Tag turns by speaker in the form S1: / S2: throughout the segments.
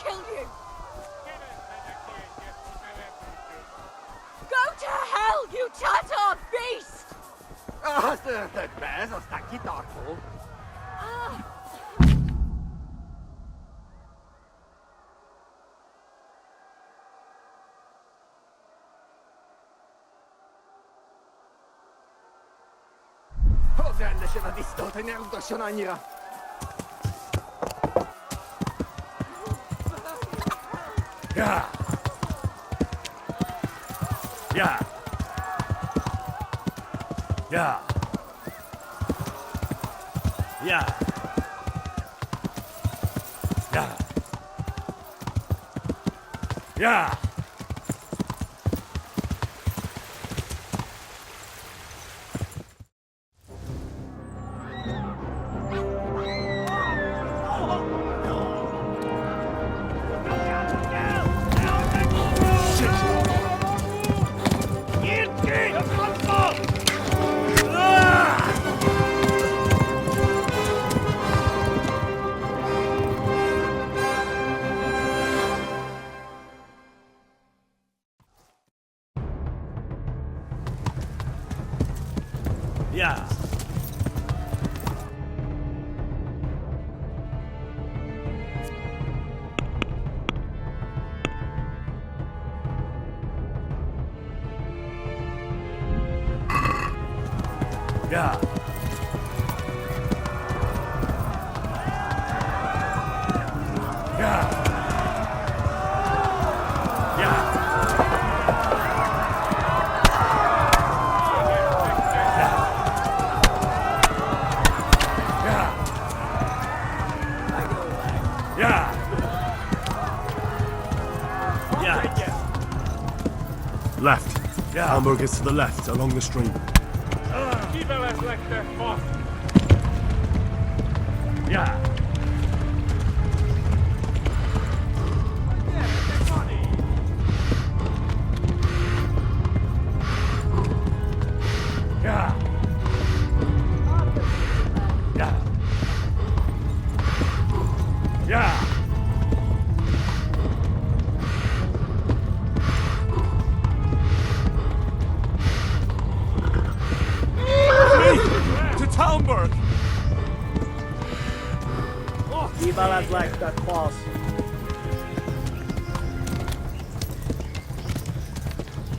S1: kill you! Go to hell, you Tatar beast!
S2: Bez, az taki taką. Hozd rendesen a disztót, hogy ne utasson annyira.
S3: Ja! Ja! Ja! Ja! Ja! Ja! Ja! Ja! Ja! Ja! Ja! Ja!
S4: Left.
S3: Ja!
S4: Hamburg is to the left, along the stream.
S5: Kiveles lektek, fasz!
S3: Ja! Ja! Ja! Ja!
S4: To Talmberg!
S6: Kiveles lektek, fasz!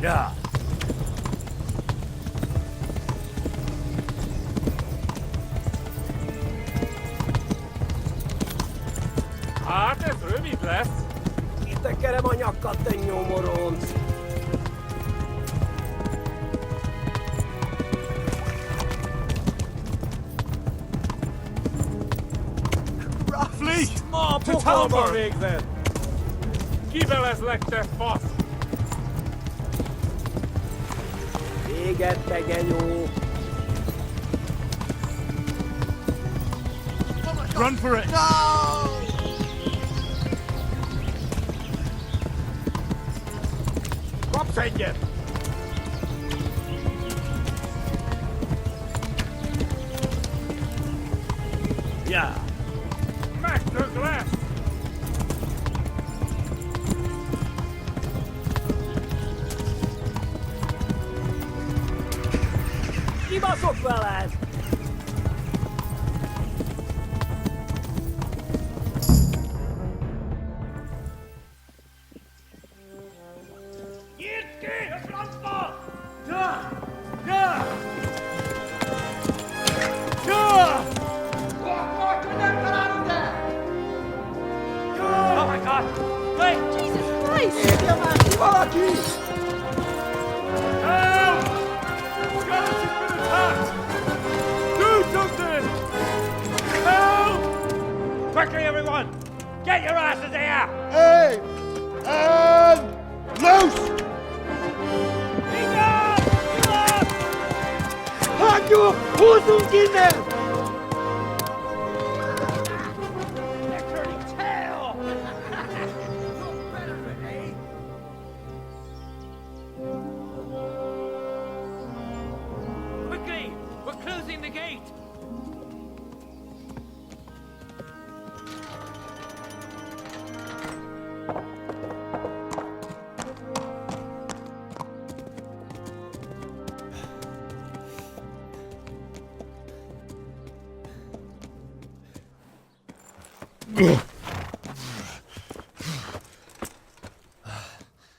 S3: Ja!
S5: Hát ez rövid lesz!
S6: Kitekerem a nyakat, te nyomoronc!
S4: Flee!
S5: Ma
S4: To
S5: pokolba
S4: Talmberg!
S5: végzed! Kiveles lektek, fasz!
S6: Véget, te genyó!
S4: Run for it!
S2: Kapsz egyet!
S3: Ja!
S5: Megtök lesz!
S6: Kibaszok veled!
S3: Nyitd ki a francba! Ja! Ja! Ja! Oh my God! Wait!
S1: Jesus Christ!
S2: Érje már ki valaki!
S3: Help! Skeleton's been attacked! Do something! Help! Quickly, everyone! Get your asses here!
S2: Hey! And loose!
S3: Enough! Enough!
S2: Hagyjuk! Húzzunk innen!
S3: They're turning tail! Quickly! We're closing the gate!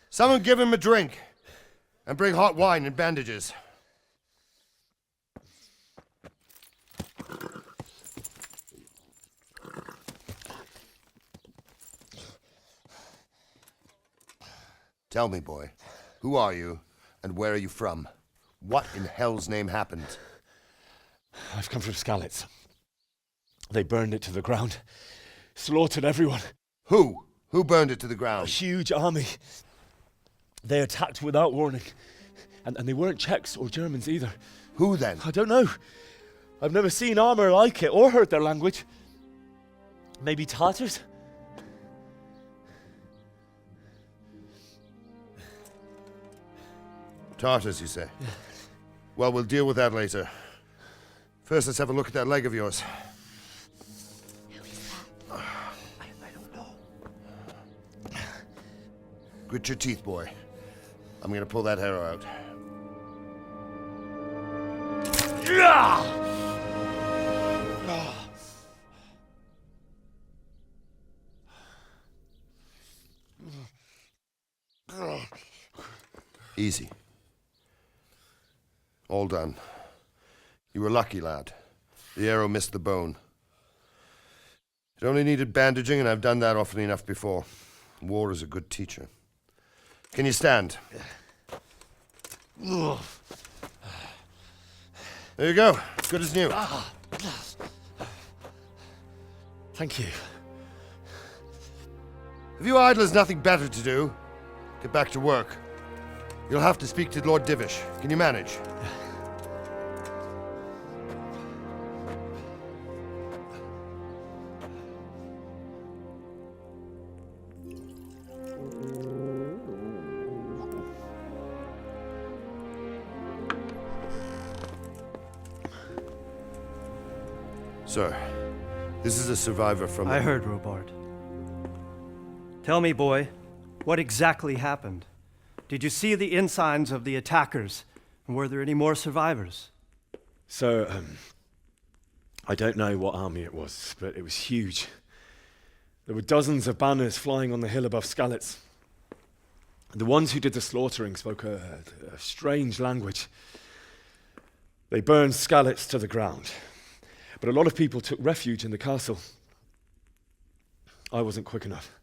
S7: Someone give him a drink. And bring hot wine and bandages. Tell me, boy, who are you and where are you from? What in hell's name happened?
S3: I've come from Skalitz. They burned it to the ground. Slaughtered everyone.
S7: Who? Who burned it to the
S3: A
S7: ground?
S3: huge army. They attacked without warning. And they weren't Czechs or Germans either.
S7: Who then?
S3: I don't know. I've never seen armor like it or heard their language. Maybe Tatars?
S7: Tartars, you say? Yeah. Well, we'll deal with that later. First, let's have a look at that leg of yours.
S1: Who is that?
S6: I don't know.
S7: Grit your teeth, boy. I'm gonna pull that arrow out. Easy. All done. You were lucky, lad. The arrow missed the bone. It only needed bandaging, and I've done that often enough before. War is a good teacher. Can you stand? There you go. Good as new.
S3: Thank you.
S7: If you idlers nothing better to do, get back to work. You'll have to speak to Lord Divish. Can you manage? Sir, this is a survivor from...
S8: I heard, Robard. Tell me, boy, what exactly happened? Did you see the ensigns of the attackers? And were there any more survivors?
S3: So, I don't know what army it was, but it was huge. There were dozens of banners flying on the hill above Skalitz. The ones who did the slaughtering spoke a strange language. They burned Skalitz to the ground. But a lot of people took refuge in the castle. I wasn't quick enough.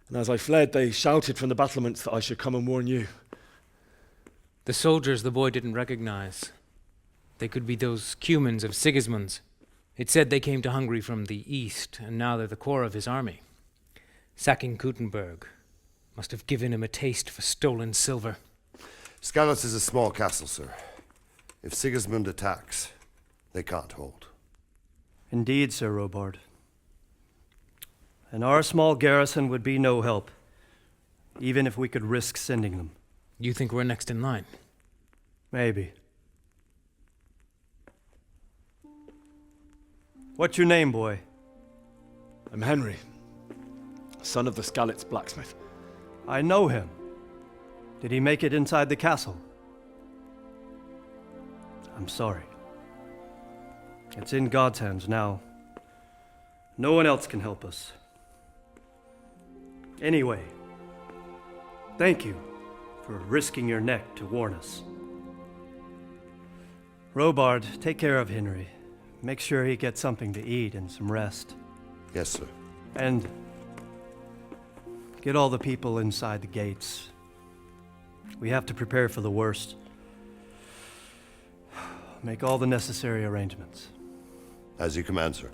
S3: And as I fled, they shouted from the battlements that I should come and warn you.
S9: The soldiers the boy didn't recognize. They could be those Cumans of Sigismund's. It said they came to Hungary from the east, and now they're the core of his army. Sacking Kuttenberg must have given him a taste for stolen silver.
S7: Skalitz is a small castle, sir. If Sigismund attacks, they can't hold.
S8: Indeed, Sir Robard. And our small garrison would be no help, even if we could risk sending them.
S9: You think we're next in line?
S8: Maybe. What's your name, boy?
S3: I'm Henry, son of the Skalitz blacksmith.
S8: I know him. Did he make it inside the castle? I'm sorry. It's in God's hands now. No one else can help us. Anyway, thank you for risking your neck to warn us. Robard, take care of Henry. Make sure he gets something to eat and some rest.
S7: Yes, sir.
S8: And get all the people inside the gates. We have to prepare for the worst. Make all the necessary arrangements.
S7: As you command, sir.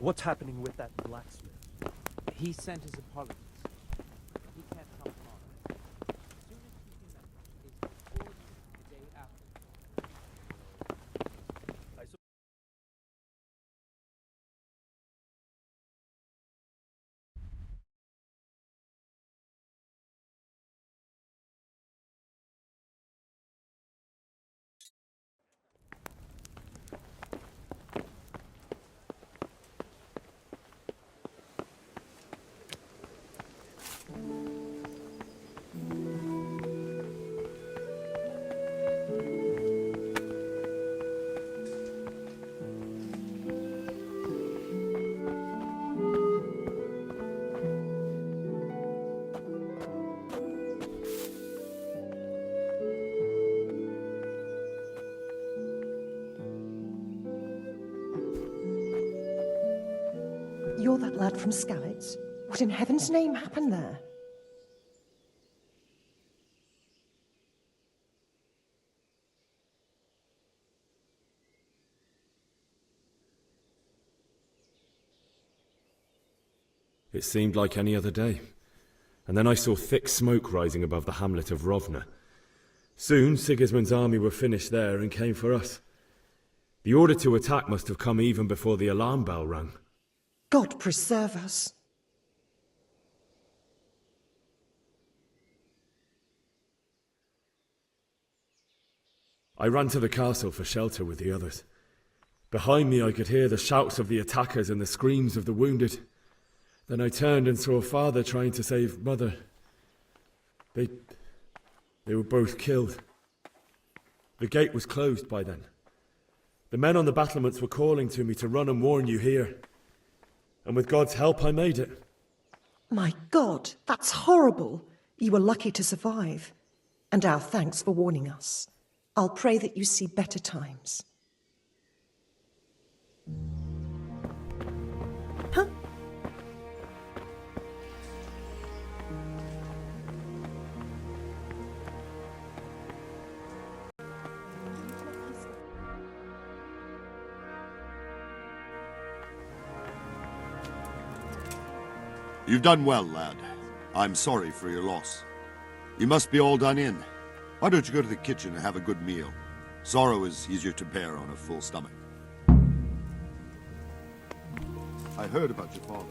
S6: What's happening with that blacksmith?
S9: He sent his apologies. He can't come tomorrow. As soon as he can, his orders today
S10: saw that lad from Skalitz? What in heaven's name happened there?
S3: It seemed like any other day. And then I saw thick smoke rising above the hamlet of Rovna. Soon Sigismund's army were finished there and came for us. The order to attack must have come even before the alarm bell rang.
S10: God preserve us.
S3: I ran to the castle for shelter with the others. Behind me I could hear the shouts of the attackers and the screams of the wounded. Then I turned and saw father trying to save mother. They were both killed. The gate was closed by then. The men on the battlements were calling to me to run and warn you here. And with God's help I made it.
S10: My God, that's horrible. You were lucky to survive. And our thanks for warning us. I'll pray that you see better times. Huh?
S11: You've done well, lad. I'm sorry for your loss. You must be all done in. Why don't you go to the kitchen and have a good meal? Sorrow is easier to bear on a full stomach. I heard about your father.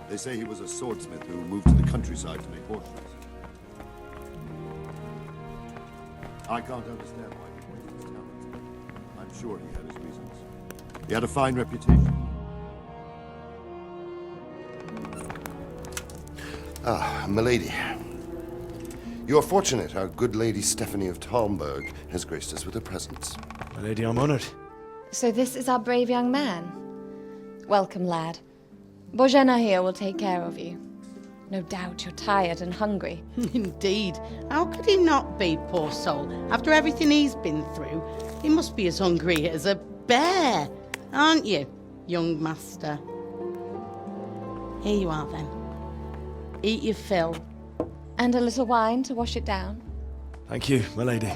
S11: They say he was a swordsmith who moved to the countryside to make horseshoes. I can't understand why he wasted his talents. I'm sure he had his reasons. He had a fine reputation.
S7: Ah, milady. You are fortunate our good lady Stephanie of Talmberg has graced us with her presence.
S3: My lady, I'm honored.
S1: So this is our brave young man. Welcome, lad. Bozhena here will take care of you. No doubt you're tired and hungry.
S12: Indeed. How could he not be, poor soul? After everything he's been through, he must be as hungry as a bear, aren't you, young master? Here you are, then. Eat your fill.
S1: And a little wine to wash it down.
S3: Thank you, my lady.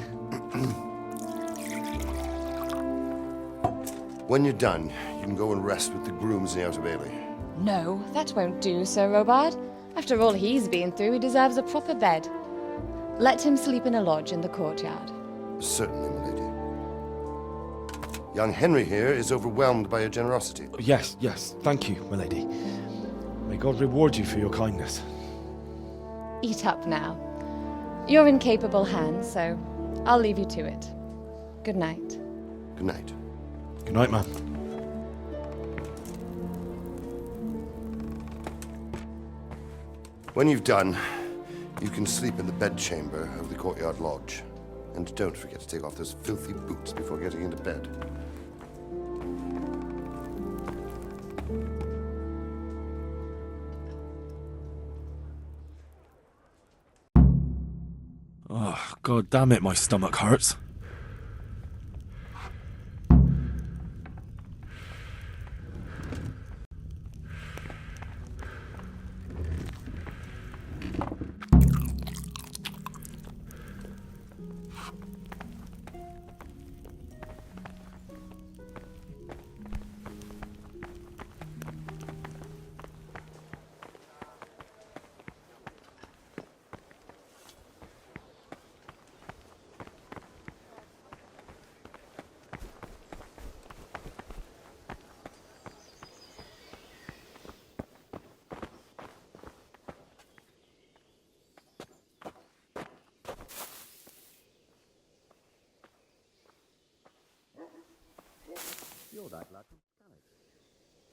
S7: When you're done, you can go and rest with the grooms in the Outer Bailey.
S1: No, that won't do, Sir Robard. After all he's been through, he deserves a proper bed. Let him sleep in a lodge in the courtyard.
S7: Certainly, my lady. Young Henry here is overwhelmed by your generosity.
S3: Yes, thank you, my lady. May God reward you for your kindness.
S1: Eat up now. You're in capable hands, so I'll leave you to it. Good night.
S7: Good night.
S3: Good night, ma'am.
S7: When you've done, you can sleep in the bedchamber of the courtyard lodge. And don't forget to take off those filthy boots before getting into bed.
S3: Oh, God damn it, my stomach hurts.
S2: You're that lad from Skalitz.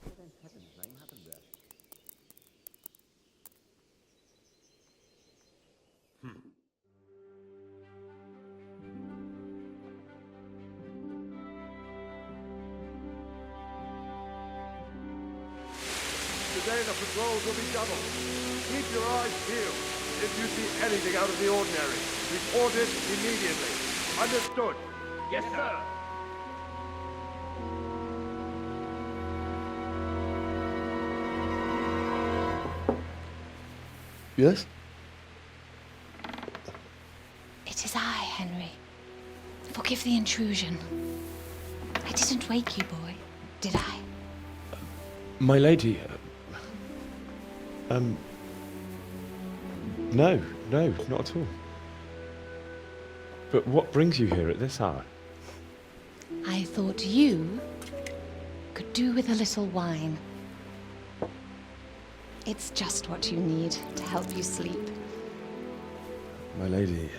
S2: What in heaven's name happened there? Today the patrols will be doubled. Keep your eyes peeled. If you see anything out of the ordinary, report it immediately. Understood? Yes, sir.
S3: Yes?
S1: It is I, Henry. Forgive the intrusion. I didn't wake you, boy, did I?
S3: My lady, no, not at all. But what brings you here at this hour?
S1: I thought you could do with a little wine. It's just what you need to help you sleep.
S3: My lady,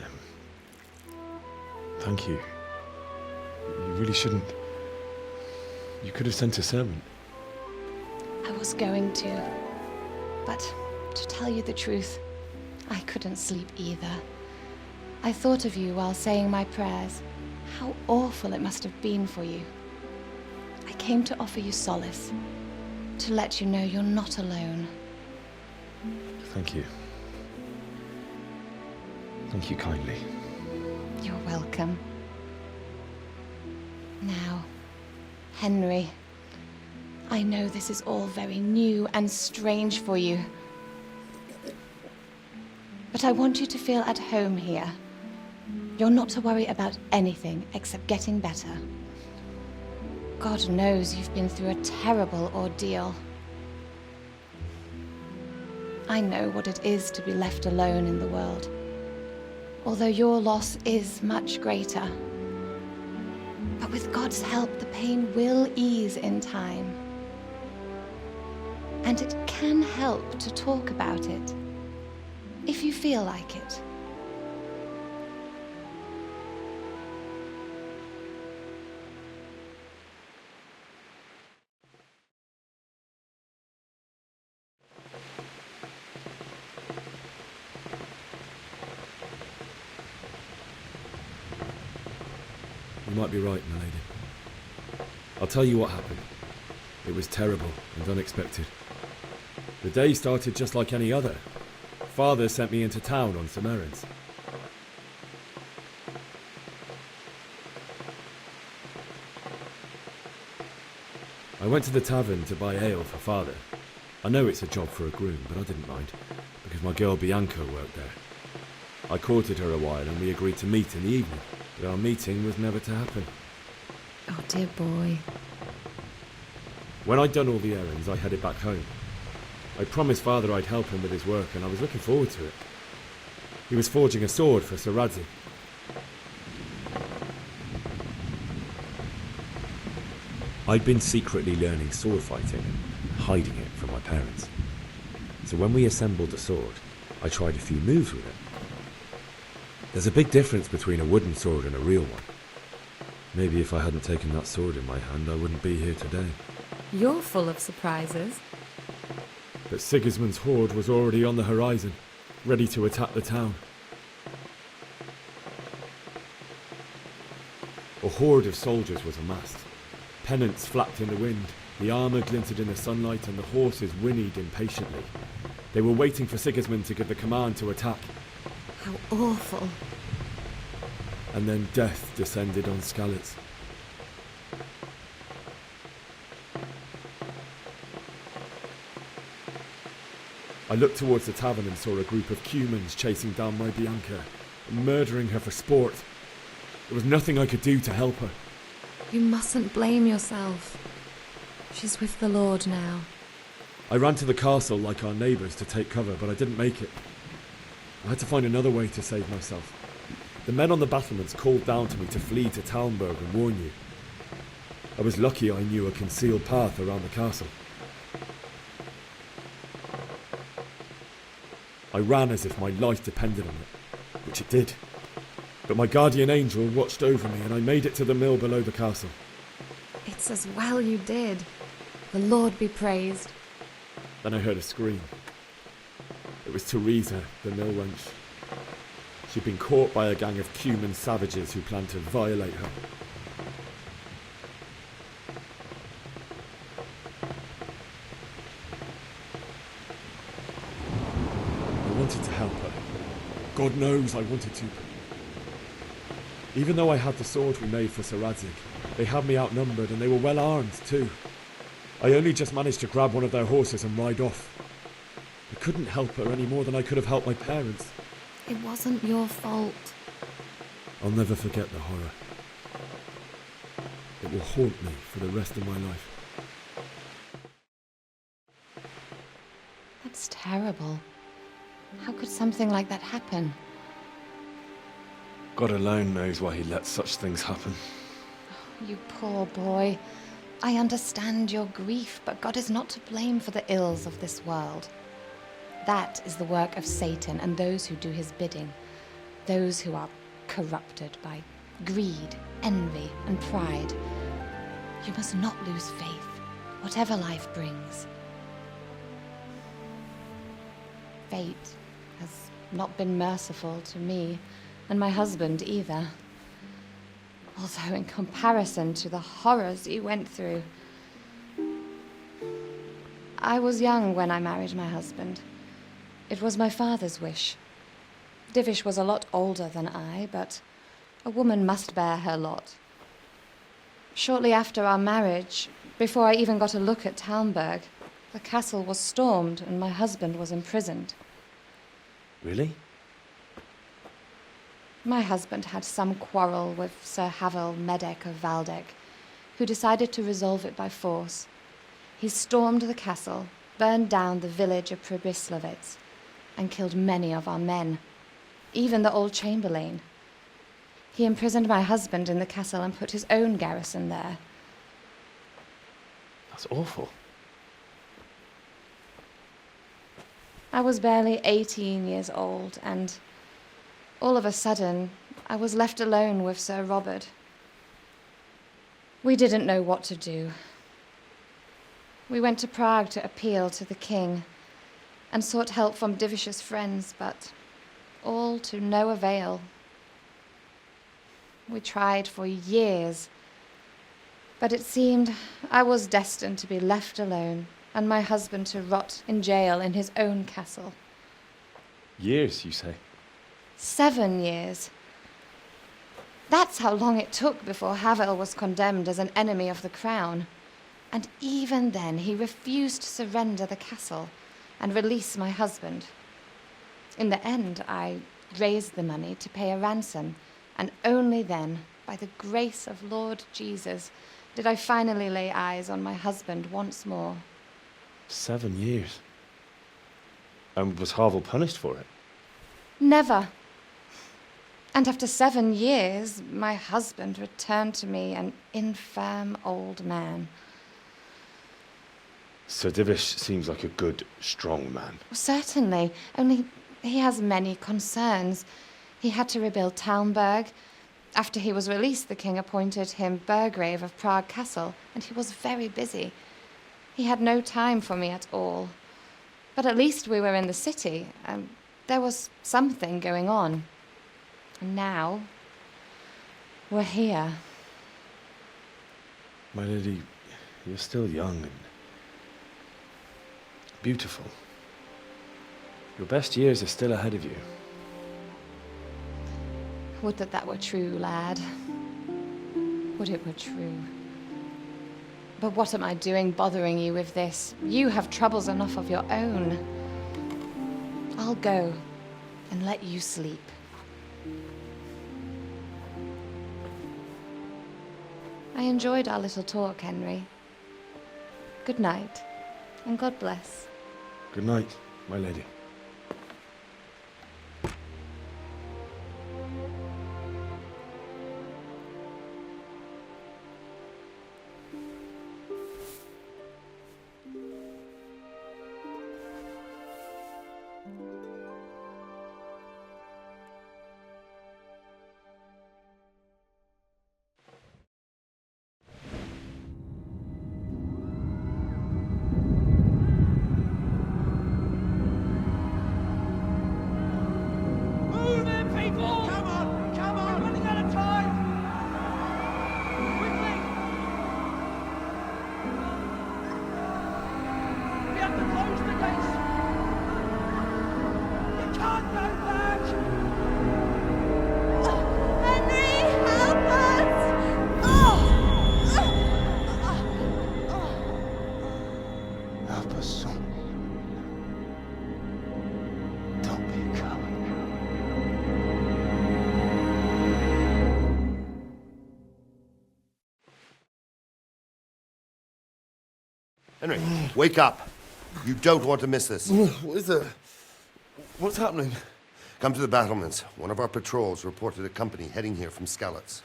S3: thank you. You really shouldn't. You could have sent a servant.
S1: I was going to, but to tell you the truth, I couldn't sleep either. I thought of you while saying my prayers. How awful it must have been for you. I came to offer you solace, to let you know you're not alone.
S3: Thank you. Thank you kindly.
S1: You're welcome. Now, Henry, I know this is all very new and strange for you, but I want you to feel at home here. You're not to worry about anything except getting better. God knows you've been through a terrible ordeal. I know what it is to be left alone in the world, although your loss is much greater. But with God's help, the pain will ease in time. And it can help to talk about it, if you feel like it.
S3: You might be right, my lady. I'll tell you what happened. It was terrible and unexpected. The day started just like any other. Father sent me into town on some errands. I went to the tavern to buy ale for Father. I know it's a job for a groom, but I didn't mind, because my girl Bianca worked there. I courted her a while and we agreed to meet in the evening, but our meeting was never to happen.
S1: Oh, dear boy.
S3: When I'd done all the errands, I headed back home. I promised Father I'd help him with his work, and I was looking forward to it. He was forging a sword for Sir Radzik. I'd been secretly learning sword fighting and hiding it from my parents. So when we assembled the sword, I tried a few moves with it. There's a big difference between a wooden sword and a real one. Maybe if I hadn't taken that sword in my hand, I wouldn't be here today.
S1: You're full of surprises.
S3: But Sigismund's horde was already on the horizon, ready to attack the town. A horde of soldiers was amassed. Pennants flapped in the wind, the armour glinted in the sunlight, and the horses whinnied impatiently. They were waiting for Sigismund to give the command to attack.
S1: How awful.
S3: And then death descended on Skalitz. I looked towards the tavern and saw a group of Cumans chasing down my Bianca, and murdering her for sport. There was nothing I could do to help her.
S1: You mustn't blame yourself. She's with the Lord now.
S3: I ran to the castle like our neighbours to take cover, but I didn't make it. I had to find another way to save myself. The men on the battlements called down to me to flee to Talmberg and warn you. I was lucky I knew a concealed path around the castle. I ran as if my life depended on it, which it did. But my guardian angel watched over me and I made it to the mill below the castle.
S1: It's as well you did. The Lord be praised.
S3: Then I heard a scream. It was Teresa, the mill wench. She'd been caught by a gang of Cuman savages who planned to violate her. I wanted to help her. God knows I wanted to. Even though I had the sword we made for Sir Radzik, they had me outnumbered and they were well armed too. I only just managed to grab one of their horses and ride off. I couldn't help her any more than I could have helped my parents.
S1: It wasn't your fault.
S3: I'll never forget the horror. It will haunt me for the rest of my life.
S1: That's terrible. How could something like that happen?
S3: God alone knows why he lets such things happen.
S1: You poor boy. I understand your grief, but God is not to blame for the ills of this world. That is the work of Satan and those who do his bidding. Those who are corrupted by greed, envy, and pride. You must not lose faith, whatever life brings. Fate has not been merciful to me, and my husband either. Although in comparison to the horrors you went through. I was young when I married my husband. It was my father's wish. Divish was a lot older than I, but a woman must bear her lot. Shortly after our marriage, before I even got a look at Talmberg, the castle was stormed and my husband was imprisoned.
S3: Really?
S1: My husband had some quarrel with Sir Havel Medek of Valdek, who decided to resolve it by force. He stormed the castle, burned down the village of Pribyslavitz, and killed many of our men, even the old chamberlain. He imprisoned my husband in the castle and put his own garrison there.
S3: That's awful.
S1: I was barely 18 years old, and all of a sudden, I was left alone with Sir Robert. We didn't know what to do. We went to Prague to appeal to the king and sought help from Divish's friends, but all to no avail. We tried for years, but it seemed I was destined to be left alone and my husband to rot in jail in his own castle.
S3: Years, you say?
S1: 7 years. That's how long it took before Havel was condemned as an enemy of the crown. And even then, he refused to surrender the castle and release my husband. In the end, I raised the money to pay a ransom, and only then, by the grace of Lord Jesus, did I finally lay eyes on my husband once more.
S3: 7 years? And was Havel punished for it?
S1: Never. And after 7 years, my husband returned to me an infirm old man.
S3: Sir Divish seems like a good, strong man.
S1: Certainly, only he has many concerns. He had to rebuild Talmberg. After he was released, the king appointed him Burgrave of Prague Castle, and he was very busy. He had no time for me at all. But at least we were in the city, and there was something going on. And now, we're here.
S3: My lady, you're still young and beautiful. Your best years are still ahead of you.
S1: Would that that were true, lad. Would it were true. But what am I doing bothering you with this? You have troubles enough of your own. I'll go and let you sleep. I enjoyed our little talk, Henry. Good night, and God bless.
S3: Good night, my lady.
S7: Henry, wake up. You don't want to miss this.
S2: What is it? What's happening?
S7: Come to the battlements. One of our patrols reported a company heading here from Skalitz.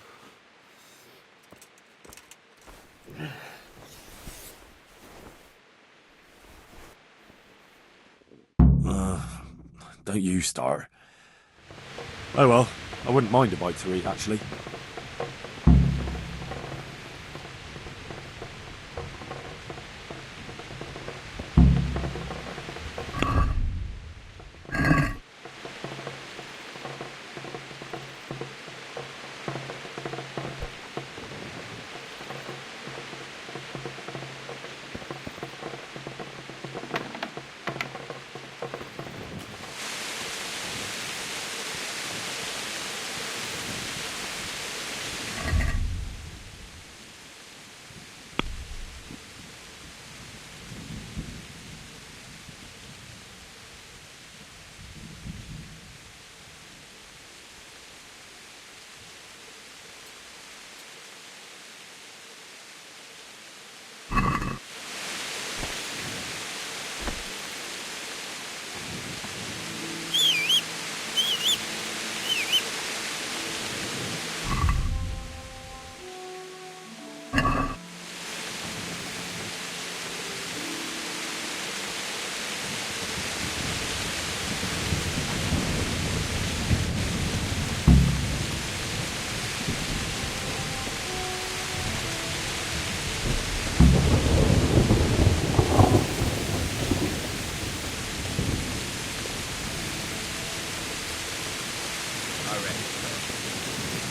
S4: Don't you start. Oh well, I wouldn't mind a bite to eat, actually.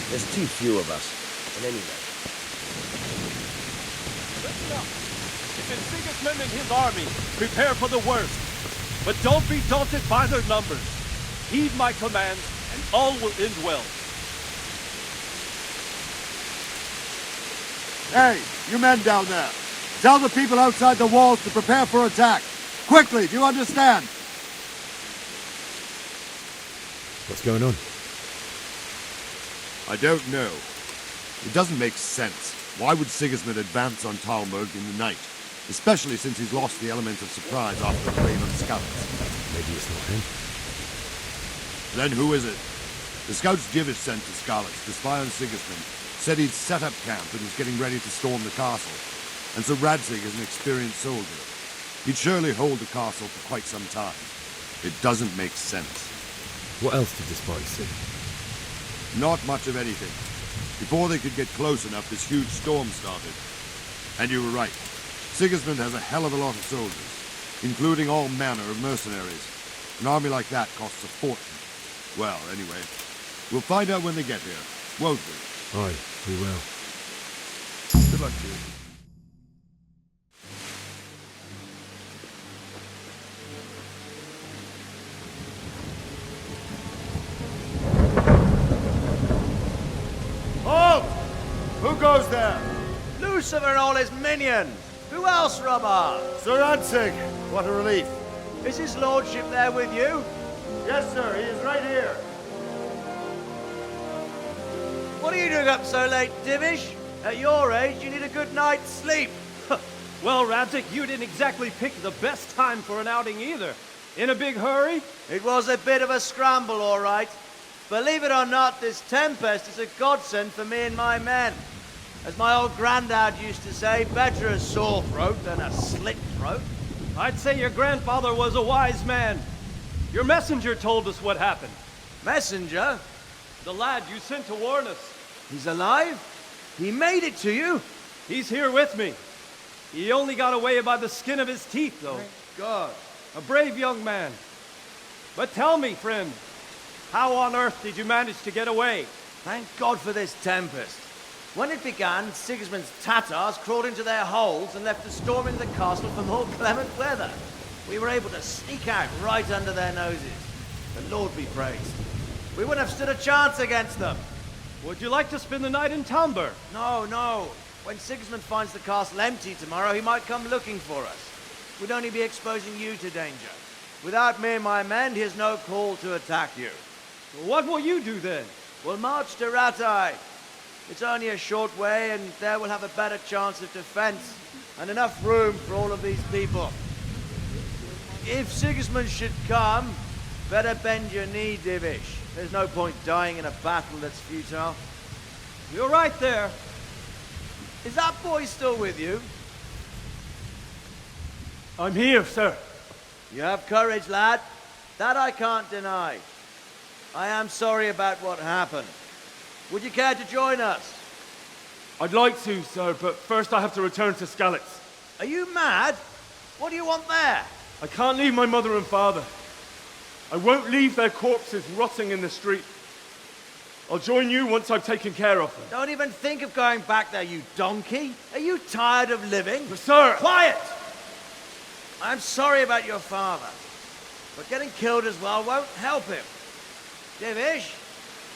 S6: There's too few of us. At any rate.
S4: Listen up. If it's Sigismund and his army, prepare for the worst. But don't be daunted by their numbers. Heed my commands, and all will end well.
S11: Hey, you men down there. Tell the people outside the walls to prepare for attack. Quickly, do you understand?
S3: What's going on?
S11: I don't know. It doesn't make sense. Why would Sigismund advance on Talmberg in the night? Especially since he's lost the element of surprise after the raid on Skalitz.
S3: Maybe it's not him.
S11: Then who is it? The scouts Divish sent to Skalitz to spy on Sigismund said he'd set up camp and was getting ready to storm the castle. And so Radzig is an experienced soldier. He'd surely hold the castle for quite some time. It doesn't make sense.
S3: What else did the spies see?
S11: Not much of anything. Before they could get close enough, this huge storm started. And you were right. Sigismund has a hell of a lot of soldiers, including all manner of mercenaries. An army like that costs a fortune. Well, anyway, we'll find out when they get here, won't we?
S3: Aye, we will.
S2: Good luck to you.
S7: Halt! Who goes there?
S6: Lucifer and all his minions! Who else, Robber?
S7: Sir Radzig! What a relief.
S6: Is his lordship there with you?
S7: Yes, sir, he is right here.
S6: What are you doing up so late, Divish? At your age, you need a good night's sleep.
S8: Well, Radzig, you didn't exactly pick the best time for an outing either. In a big hurry?
S6: It was a bit of a scramble, all right. Believe it or not, this tempest is a godsend for me and my men. As my old granddad used to say, better a sore throat than a slit throat.
S8: I'd say your grandfather was a wise man. Your messenger told us what happened.
S6: Messenger?
S8: The lad you sent to warn us.
S6: He's alive? He made it to you?
S8: He's here with me. He only got away by the skin of his teeth, though.
S6: Thank God.
S8: A brave young man. But tell me, friend, how on earth did you manage to get away?
S6: Thank God for this tempest. When it began, Sigismund's Tatars crawled into their holes and left us storming the castle for more clement weather. We were able to sneak out right under their noses. The Lord be praised. We wouldn't have stood a chance against them.
S8: Would you like to spend the night in Talmberg?
S6: No, no. When Sigismund finds the castle empty tomorrow, he might come looking for us. We'd only be exposing you to danger. Without me and my men, he has no call to attack you.
S8: What will you do then?
S6: We'll march to Ratai. It's only a short way, and there we'll have a better chance of defense. and enough room for all of these people. If Sigismund should come, better bend your knee, Divish. There's no point dying in a battle that's futile.
S8: You're right there.
S6: Is that boy still with you?
S4: I'm here, sir.
S6: You have courage, lad. That I can't deny. I am sorry about what happened. Would you care to join us?
S4: I'd like to, sir, but first I have to return to Skalitz.
S6: Are you mad? What do you want there?
S4: I can't leave my mother and father. I won't leave their corpses rotting in the street. I'll join you once I've taken care of them.
S6: Don't even think of going back there, you donkey. Are you tired of living?
S4: But sir!
S6: Quiet! I'm sorry about your father, but getting killed as well won't help him. Divish,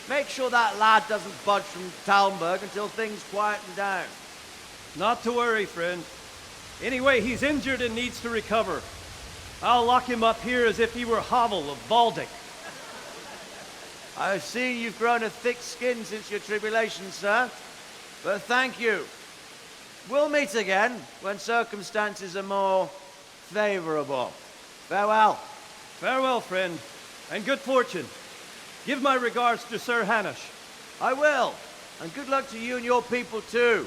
S6: make sure that lad doesn't budge from Talmberg until things quieten down.
S8: Not to worry, friend. Anyway, he's injured and needs to recover. I'll lock him up here as if he were Havel of Baldic.
S6: I've seen you've grown a thick skin since your tribulation, sir. But thank you. We'll meet again when circumstances are more favorable. Farewell.
S8: Farewell, friend, and good fortune. Give my regards to Sir Hanush.
S6: I will. And good luck to you and your people too.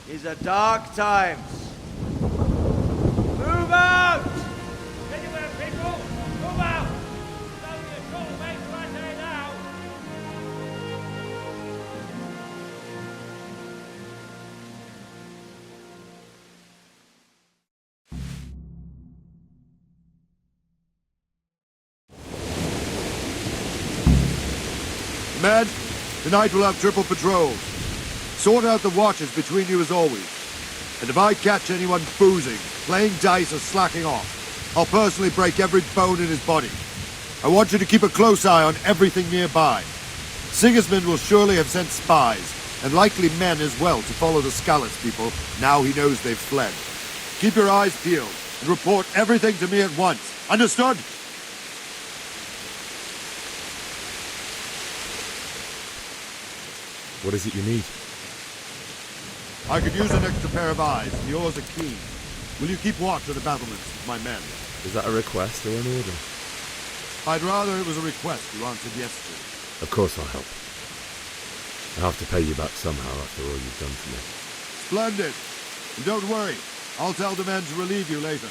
S6: These are dark times. Move out!
S5: Anywhere, people! Move out! It's only a troublemaker right there now!
S11: Men, tonight we'll have triple patrols. Sort out the watches between you as always. And if I catch anyone boozing, playing dice or slacking off, I'll personally break every bone in his body. I want you to keep a close eye on everything nearby. Sigismund will surely have sent spies, and likely men as well, to follow the Skalitz people now he knows they've fled. Keep your eyes peeled, and report everything to me at once. Understood?
S3: What is it you need?
S11: I could use an extra pair of eyes, and yours are keen. Will you keep watch of the battlements, my men?
S3: Is that a request or an order?
S11: I'd rather it was a request you answered yes to.
S3: Of course I'll help. I have to pay you back somehow after all you've done for me.
S11: Splendid. And don't worry, I'll tell the men to relieve you later.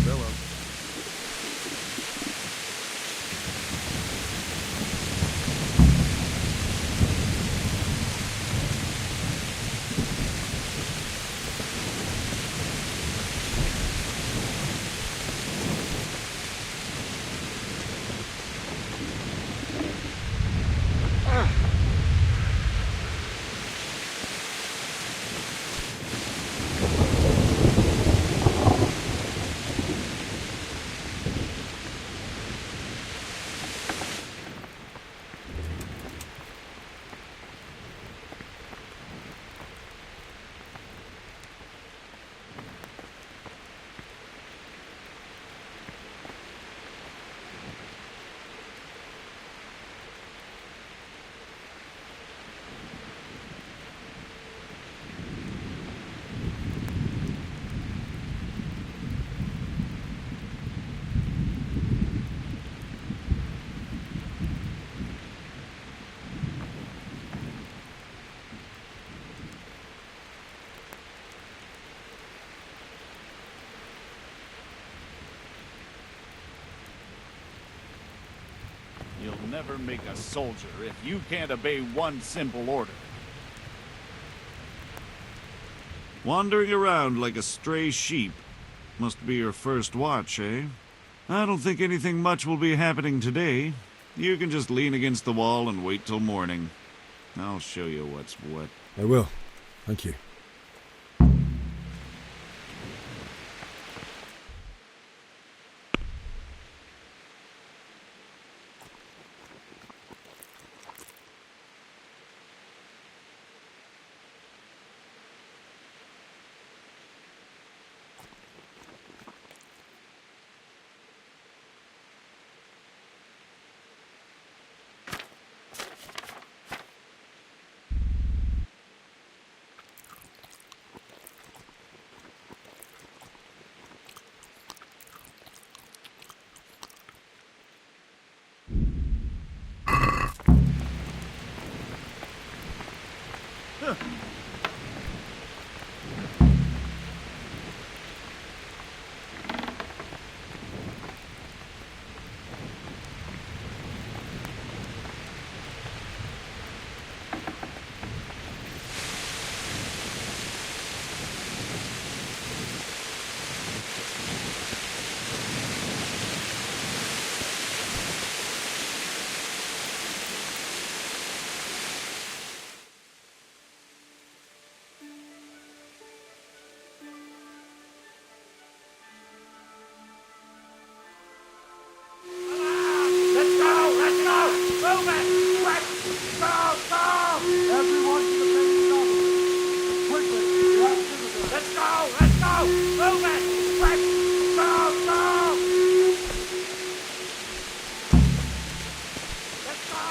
S11: Farewell.
S13: You'll never make a soldier if you can't obey one simple order. Wandering around like a stray sheep must be your first watch, eh? I don't think anything much will be happening today. You can just lean against the wall and wait till morning. I'll show you what's what.
S3: I will. Thank you.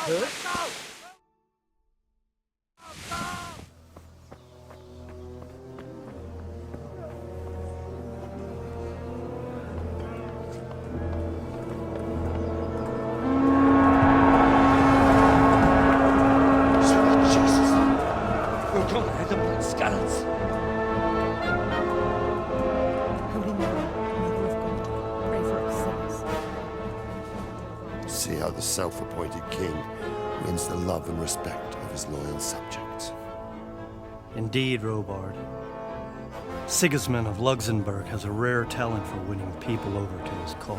S5: We're gonna end up like scallops.
S10: Holy Mary, Mother of God, pray for us sinners.
S7: See how the self-appointed king wins the love and respect of his loyal subjects.
S8: Indeed, Robard. Sigismund of Luxembourg has a rare talent for winning people over to his cause.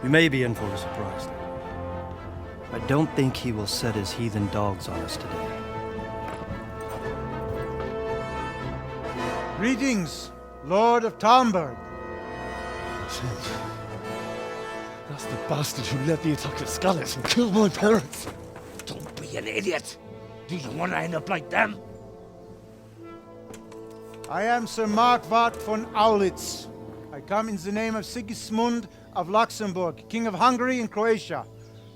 S8: We may be in for a surprise, though. I don't think he will set his heathen dogs on us today.
S14: Greetings, Lord of Talmberg.
S3: That's the bastard who led the attack at Scarlets and killed my parents.
S5: Don't be an idiot. Do you want to end up like them?
S14: I am Sir Markwart von Aulitz. I come in the name of Sigismund of Luxembourg, King of Hungary and Croatia,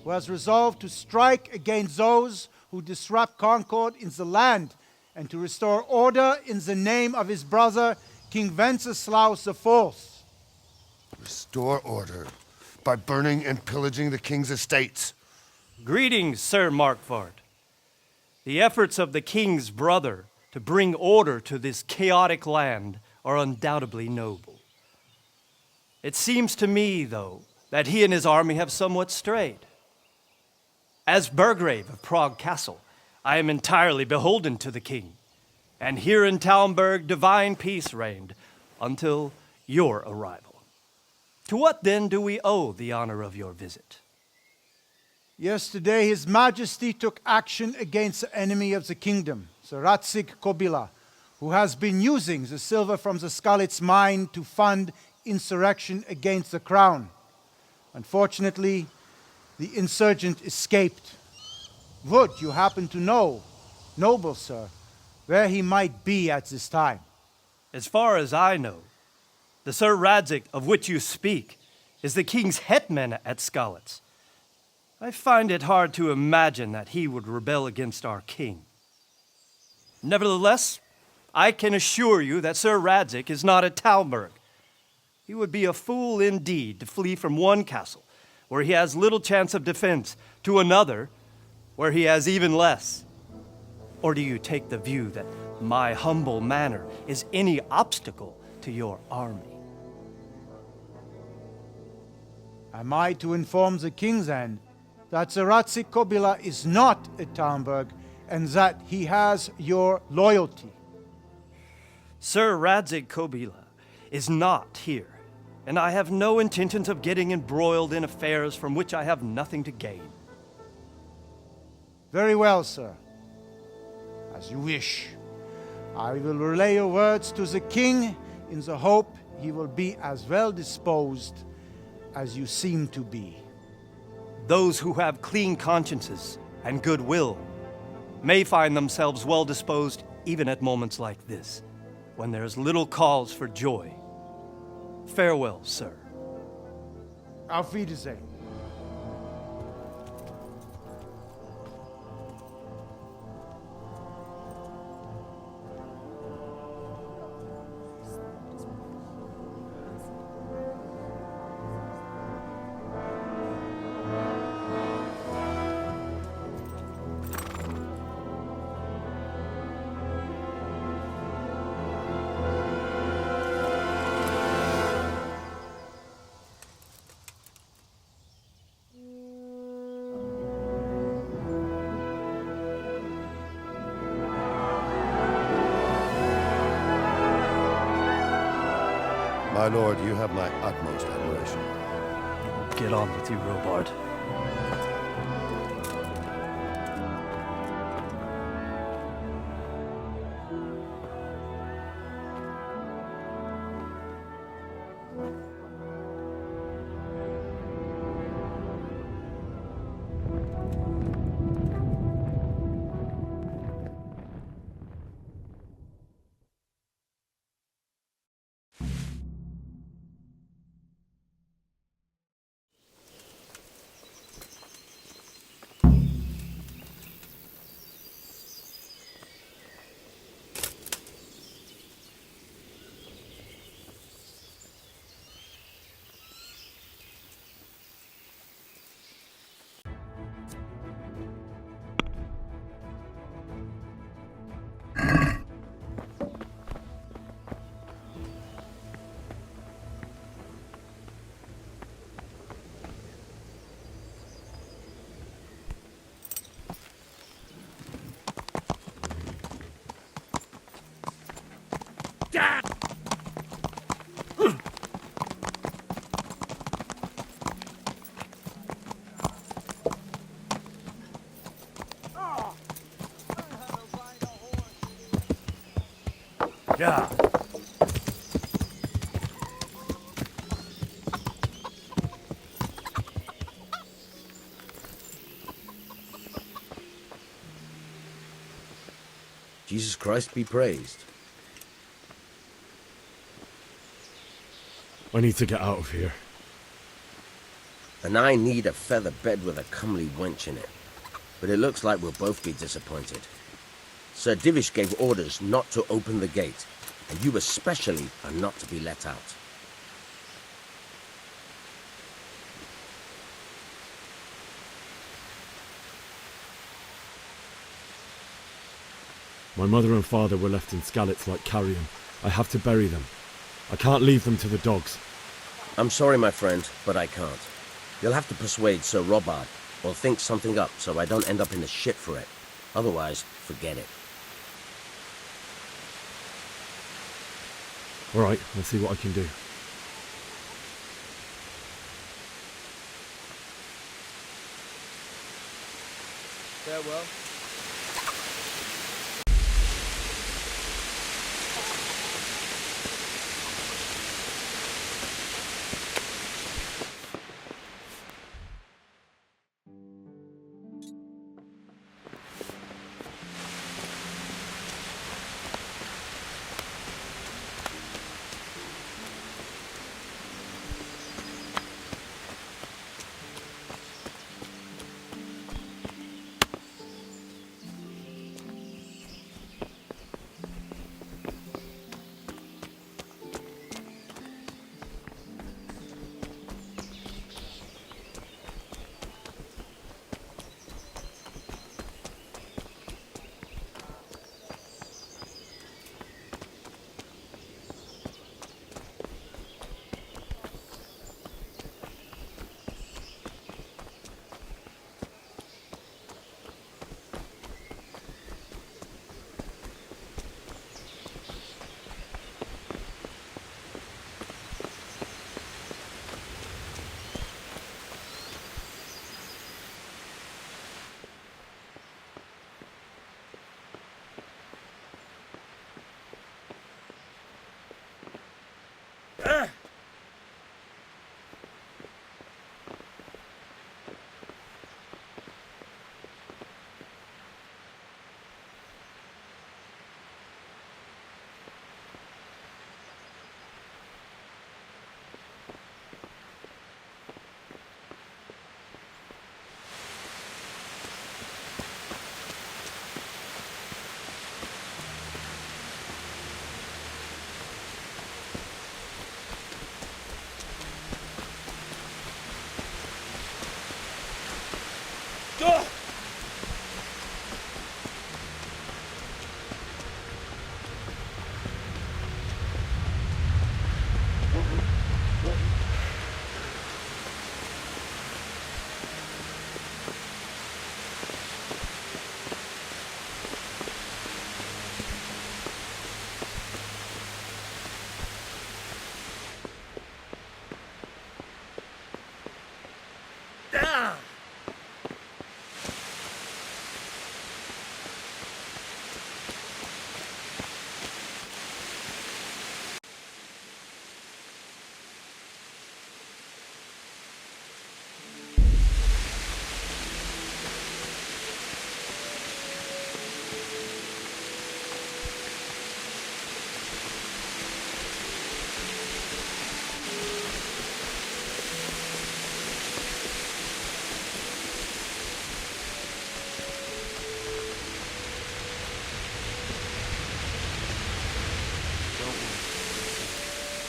S14: who has resolved to strike against those who disrupt concord in the land and to restore order in the name of his brother, King Wenceslaus IV.
S7: Restore order by burning and pillaging the king's estates.
S8: Greetings, Sir Markwart. The efforts of the king's brother to bring order to this chaotic land are undoubtedly noble. It seems to me, though, that he and his army have somewhat strayed. As Burgrave of Prague Castle, I am entirely beholden to the king, and here in Talmberg divine peace reigned until your arrival. To what then do we owe the honor of your visit?
S14: Yesterday, His Majesty took action against the enemy of the kingdom, Sir Radzig Kobyla, who has been using the silver from the Skalitz mine to fund insurrection against the crown. Unfortunately, the insurgent escaped. Would you happen to know, noble sir, where he might be at this time?
S8: As far as I know, the Sir Radzig of which you speak is the king's hetman at Skalitz. I find it hard to imagine that he would rebel against our king. Nevertheless, I can assure you that Sir Radzig is not at Talmberg. He would be a fool indeed to flee from one castle, where he has little chance of defense, to another, where he has even less. Or do you take the view that my humble manner is any obstacle to your army?
S14: Am I to inform the king then that Sir Radzig Kobyla is not at Talmberg and that he has your loyalty?
S8: Sir Radzig Kobyla is not here, and I have no intentions of getting embroiled in affairs from which I have nothing to gain.
S14: Very well, sir. As you wish. I will relay your words to the king in the hope he will be as well disposed as you seem to be.
S8: Those who have clean consciences and goodwill may find themselves well disposed even at moments like this, when there is little cause for joy. Farewell, sir.
S14: Auf Wiedersehen.
S7: My lord, you have my utmost admiration.
S8: Get on with you, Robard.
S4: Yeah.
S15: Jesus Christ be praised.
S3: I need to get out of here.
S15: And I need a feather bed with a comely wench in it. But it looks like we'll both be disappointed. Sir Divish gave orders not to open the gate, and you especially are not to be let out.
S3: My mother and father were left in Skalitz like carrion. I have to bury them. I can't leave them to the dogs.
S15: I'm sorry, my friend, but I can't. You'll have to persuade Sir Robard, or think something up so I don't end up in the shit for it. Otherwise, forget it.
S3: All right, let's see what I can do.
S4: Farewell.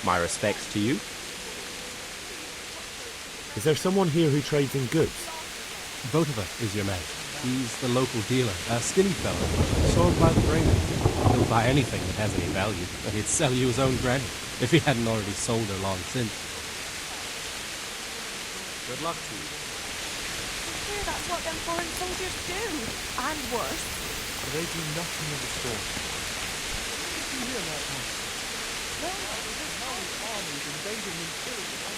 S16: My respects to you.
S3: Is there someone here who trades in goods?
S16: Votiva is your man. He's the local dealer, a skinny fellow, sword by the brain. He'll buy anything that has any value, and he'd sell you his own granny, if he hadn't already sold her long since. Good luck to you.
S17: Sure, that's what them foreign soldiers do, and worse.
S3: They do nothing of the sort. Did you hear that, man? No, this man's army's invading and killing them.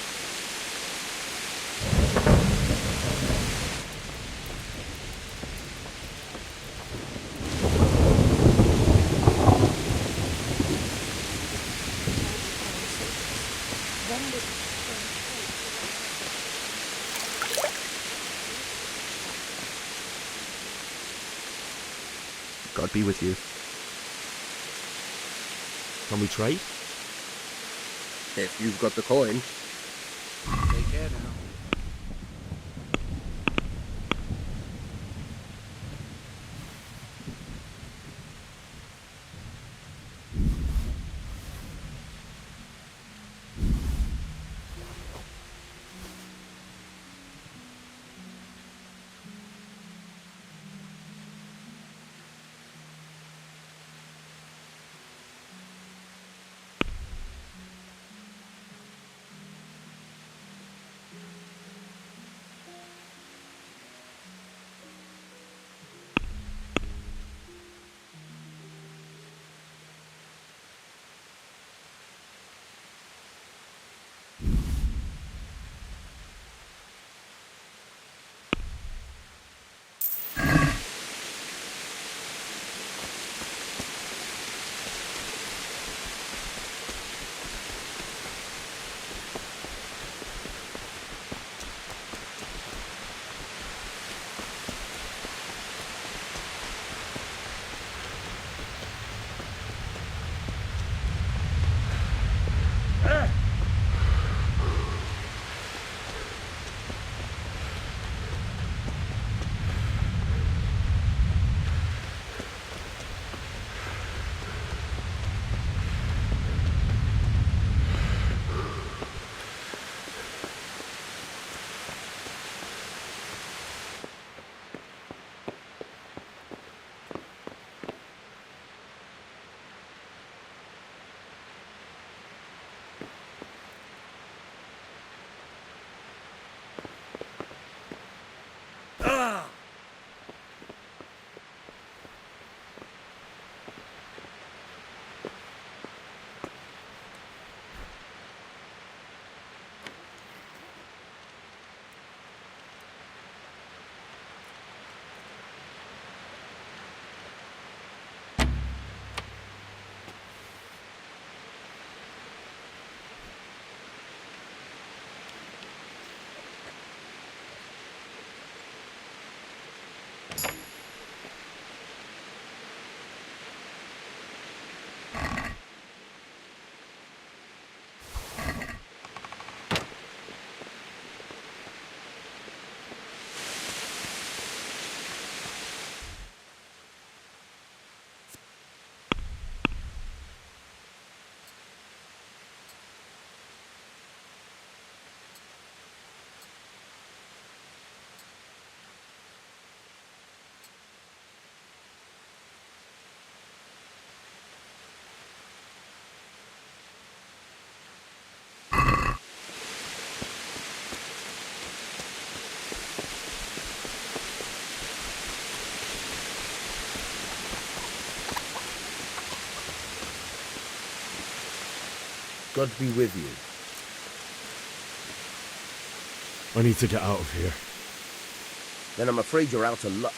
S18: God be with you. Can we trade?
S15: If you've got the coin.
S18: Take care now.
S15: God be with you.
S3: I need to get out of here.
S15: Then I'm afraid you're out of luck.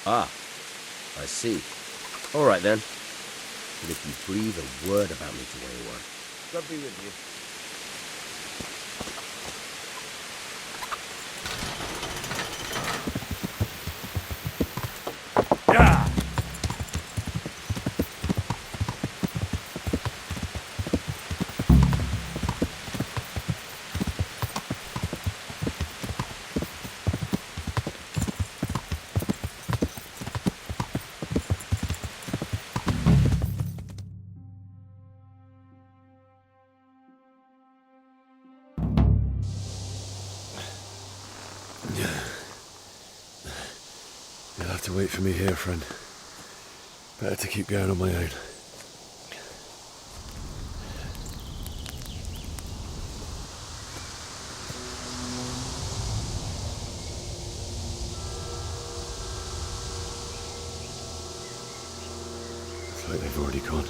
S15: Ah, I see. All right then. But if you breathe a word about me to anyone, God be with you.
S3: You'll have to wait for me here, friend. Better to keep going on my own. Looks like they've already gone.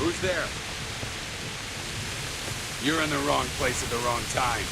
S19: Who's there? You're in the wrong place at the wrong time.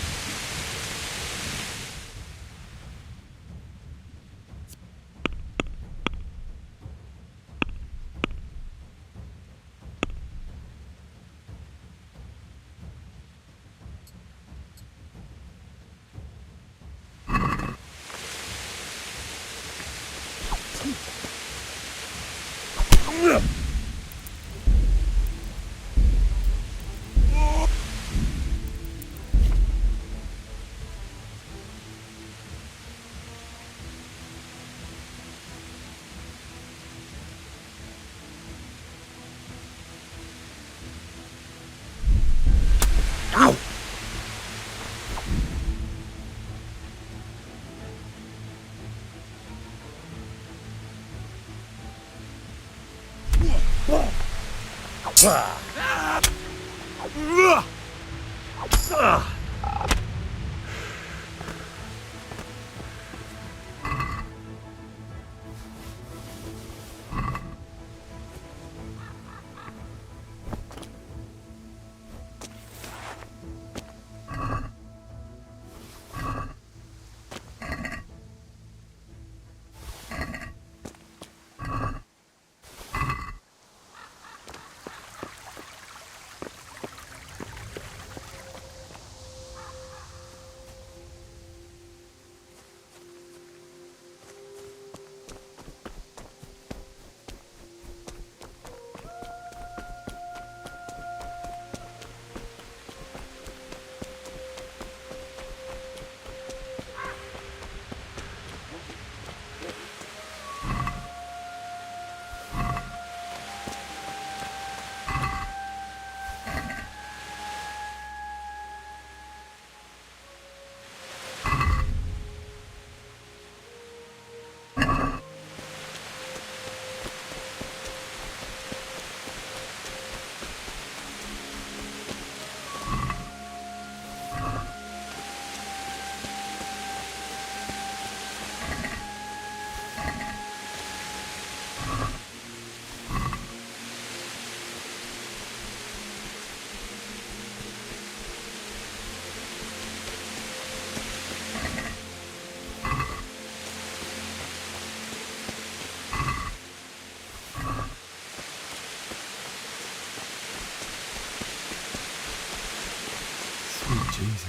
S3: Jesus.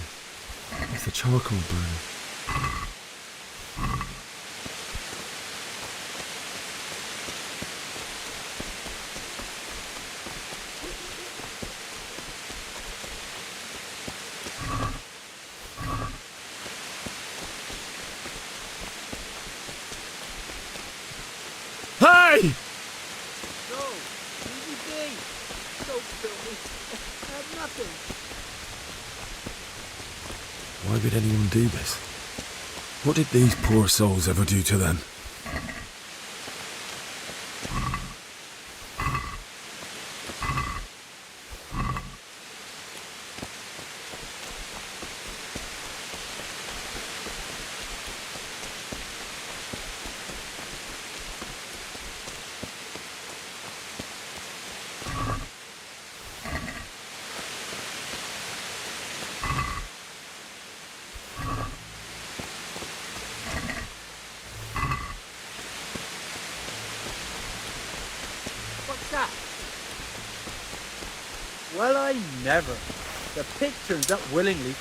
S3: It's the charcoal burning. Hey!
S18: No, easy thing. Don't kill me. I have nothing.
S3: Why would anyone do this? What did these poor souls ever do to them?
S18: What's that? Well, I never. The pig turns up willingly.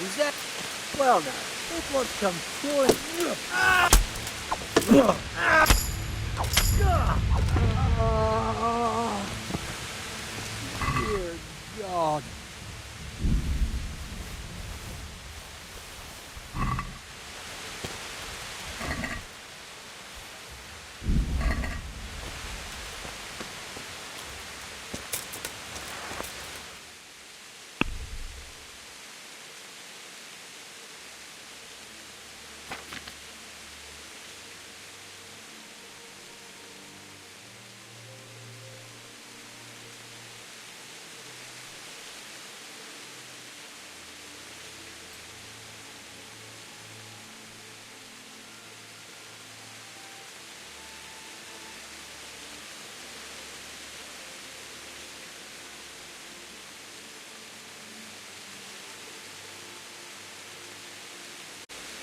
S18: Is that... Well now, if one comes pouring... Dear God.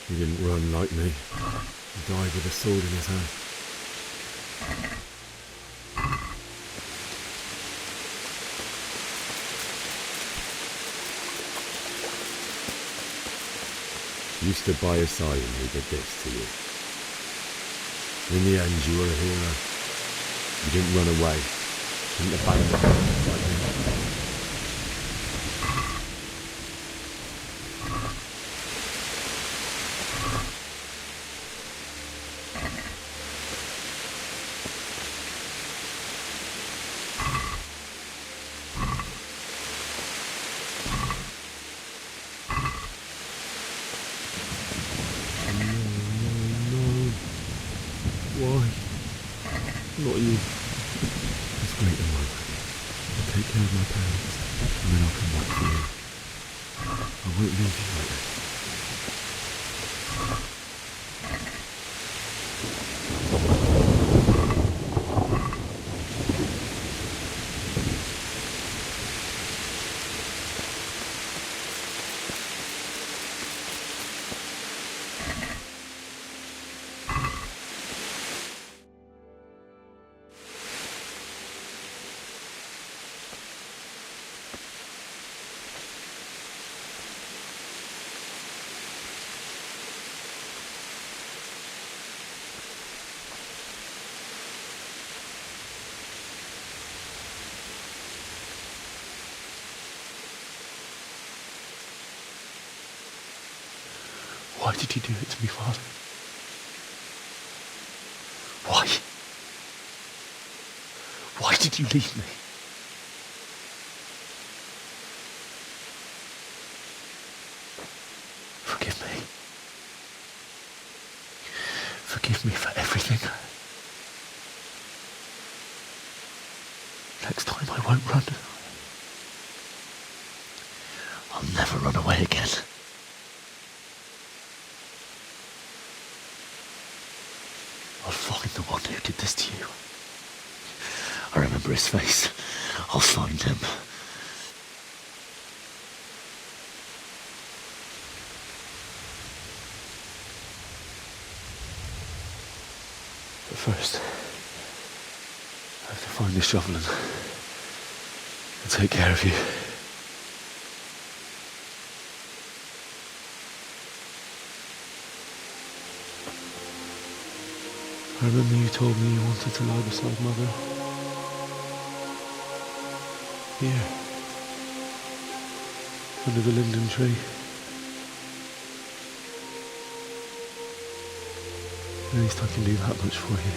S3: He didn't run like me. He died with a sword in his hand. You stood by his side and he did this to you. In the end, you were a hero. You didn't run away. Didn't abandon him like me. Why? Not you. Just wait a moment. I'll take care of my parents, and then I'll come back for you. I won't leave you like this. Why did you do it to me, Father? Why? Why did you leave me? Forgive me. Forgive me for everything. Next time I won't run. I'll never run away again. I'll find the one who did this to you. I remember his face. I'll find him. But first, I have to find the shovel and take care of you. I remember you told me you wanted to lie beside Mother. Here. Under the linden tree. At least I can do that much for you.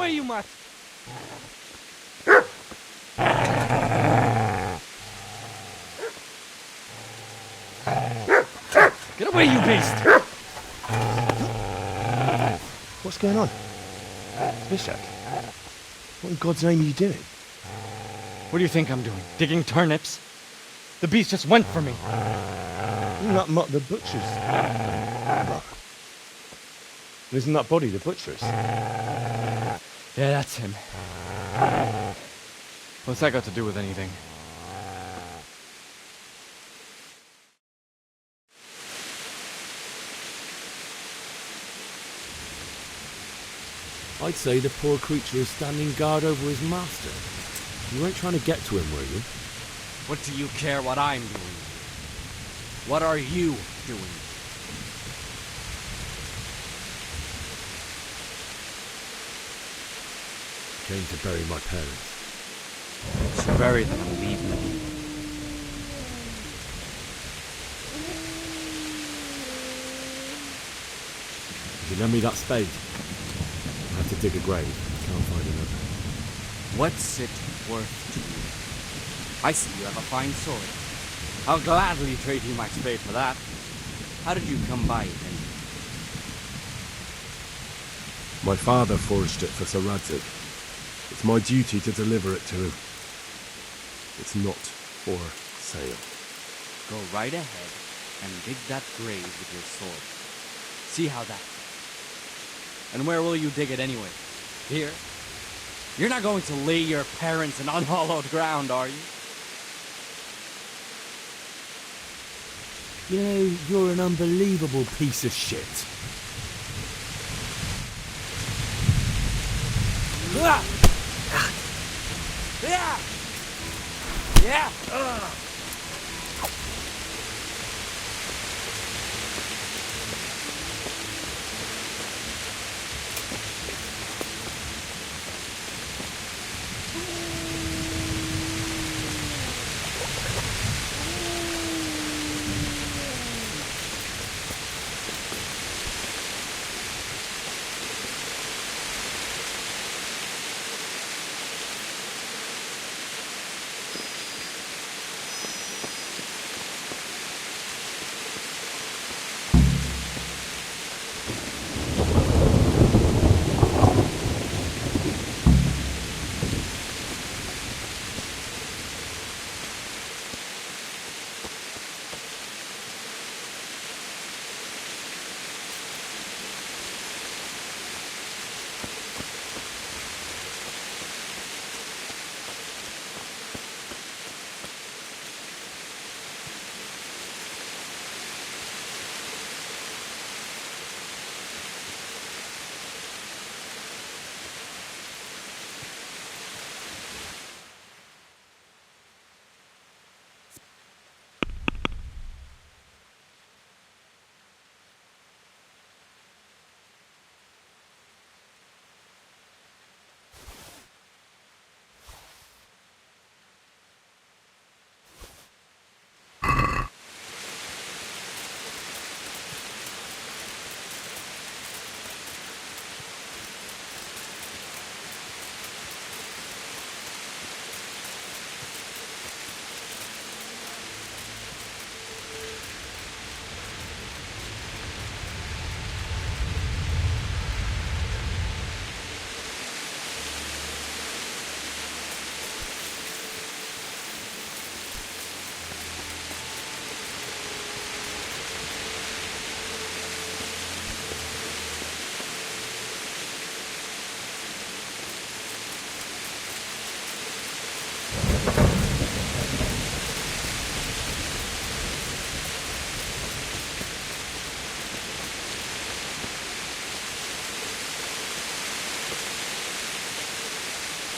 S18: away, you mutt! Get away, you beast!
S3: What's going on? Bishop? What in God's name are you doing?
S18: What do you think I'm doing? Digging turnips? The beast just went for me.
S3: Isn't that the butcher's? Isn't that body the butcher's?
S18: Yeah, that's him. What's that got to do with anything?
S20: I'd say the poor creature is standing guard over his master. You weren't trying to get to him, were you?
S18: What do you care what I'm doing? What are you doing?
S20: Came to bury my parents.
S18: So bury them and leave me.
S20: If you lend me that spade, I have to dig a grave. Can't find another.
S18: What's it worth to you? I see you have a fine sword. I'll gladly trade you my spade for that. How did you come by it, anyway?
S20: My father forged it for Sir Radzik. It's my duty to deliver it to him. It's not for sale.
S18: Go right ahead and dig that grave with your sword. See how that goes. And where will you dig it anyway? Here? You're not going to lay your parents in unhallowed ground, are you?
S20: You know, you're an unbelievable piece of shit.
S18: Ah! Yeah! Yeah!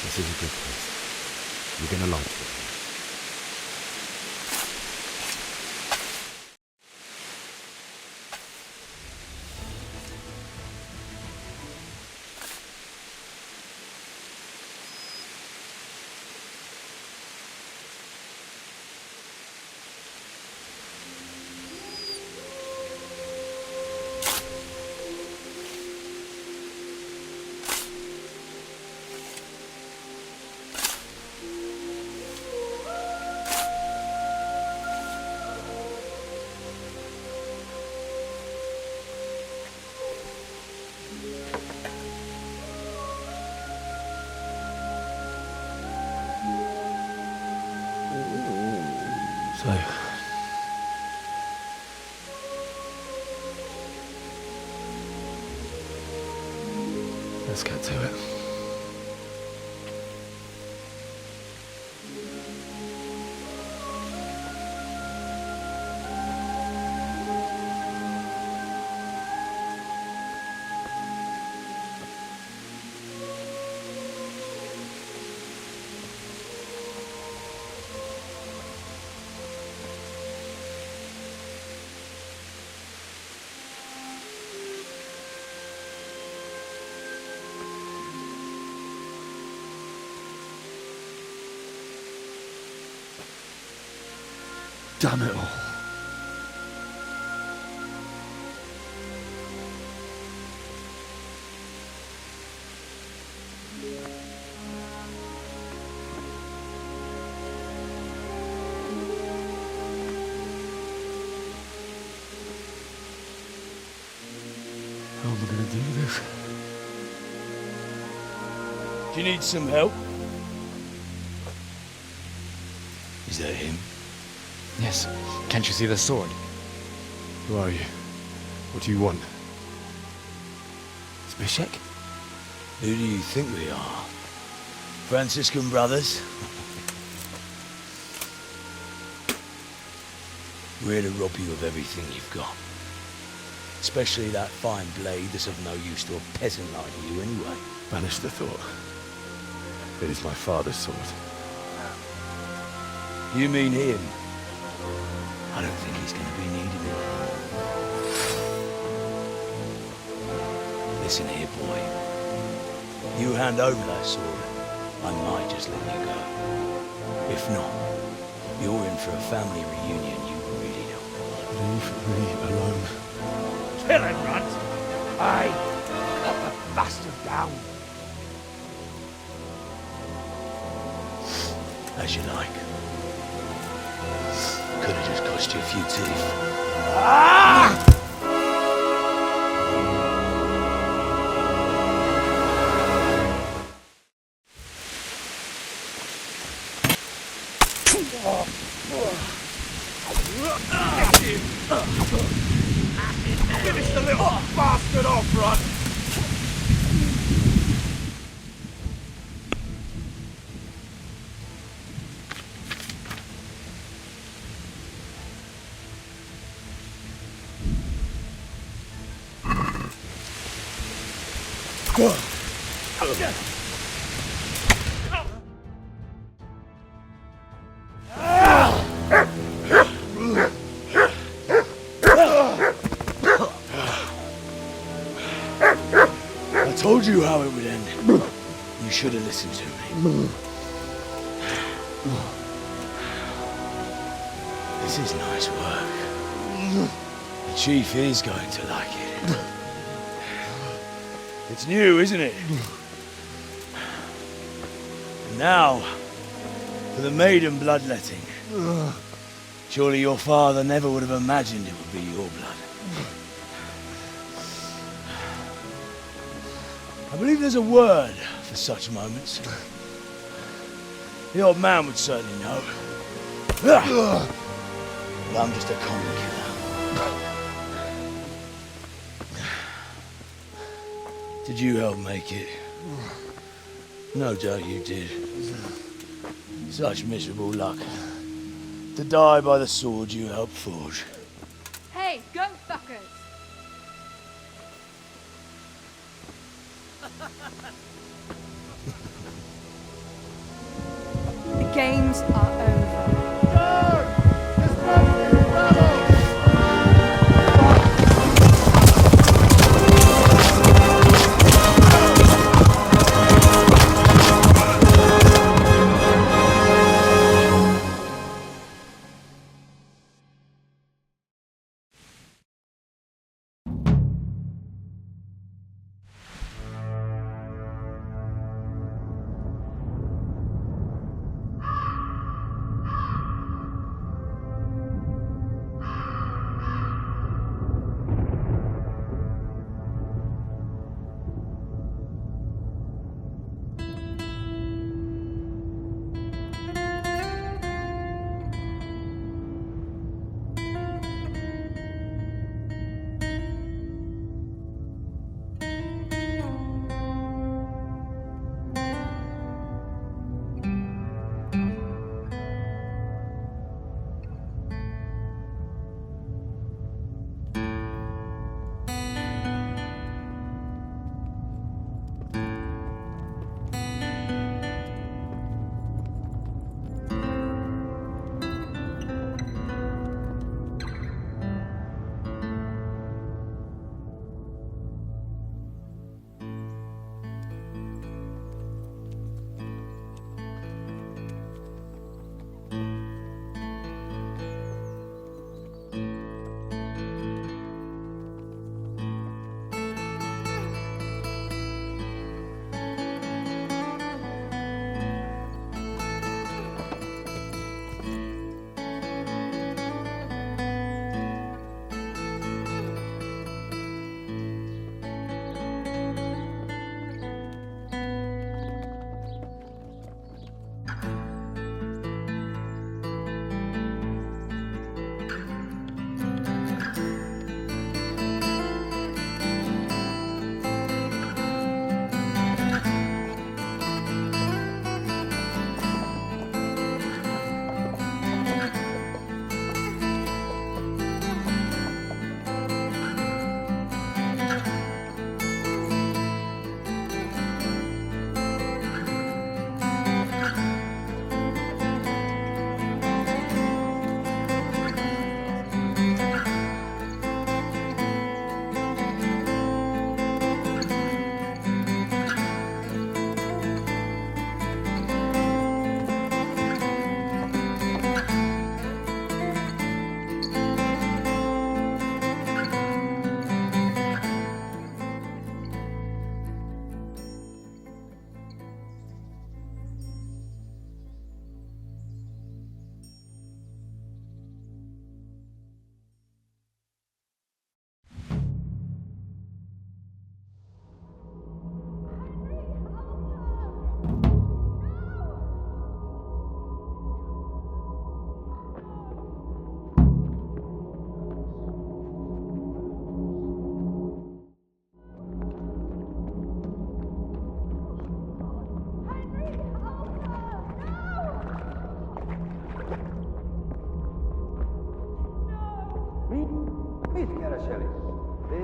S20: This is a good place. You're gonna like it. So, let's get to it. Damn it all. How am I going to do this?
S21: Do you need some help? Is that him?
S22: Yes. Can't you see the sword?
S20: Who are you? What do you want?
S21: Zbyszek? Who do you think we are? Franciscan brothers? We're here to rob you of everything you've got. Especially that fine blade that's of no use to a peasant like you anyway.
S20: Banish the thought. It is my father's sword.
S21: You mean him? I don't think he's going to be needing it. Listen here, boy. You hand over that sword, I might just let you go. If not, you're in for a family reunion you really don't want.
S20: Leave me alone.
S5: Kill him, Runt! Aye, cut the bastard down.
S21: As you like. Could have just cost you a few teeth.
S5: Ah!
S4: Finish the little bastard off, Runt!
S21: I told you how it would end. You should have listened to me. This is nice work. The chief is going to like it. It's new, isn't it? And now, for the maiden bloodletting. Surely your father never would have imagined it would be your blood. I believe there's a word for such moments. The old man would certainly know. But I'm just a common killer. Did you help make it? No doubt you did. Such miserable luck. To die by the sword you helped forge.
S17: Hey, go fuckers! The games are over.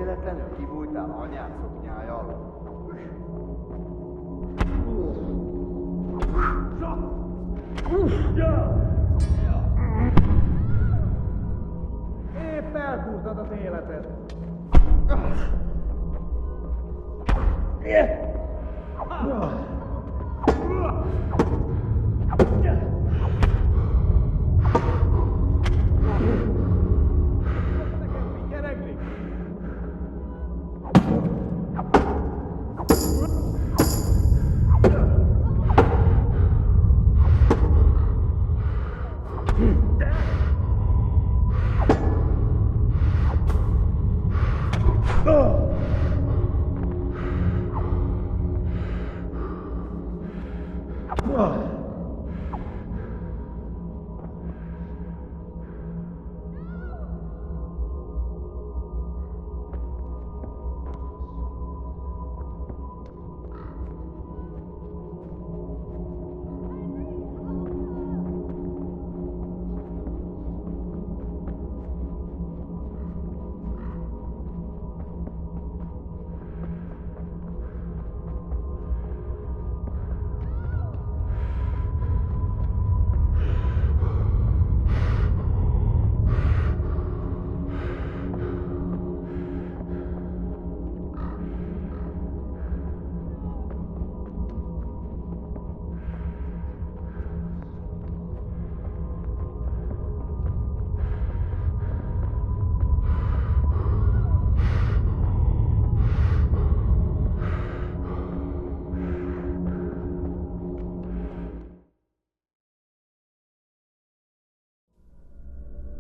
S6: véletlenül kibújtál anyád szoknyája
S5: Épp elhúzod az életed.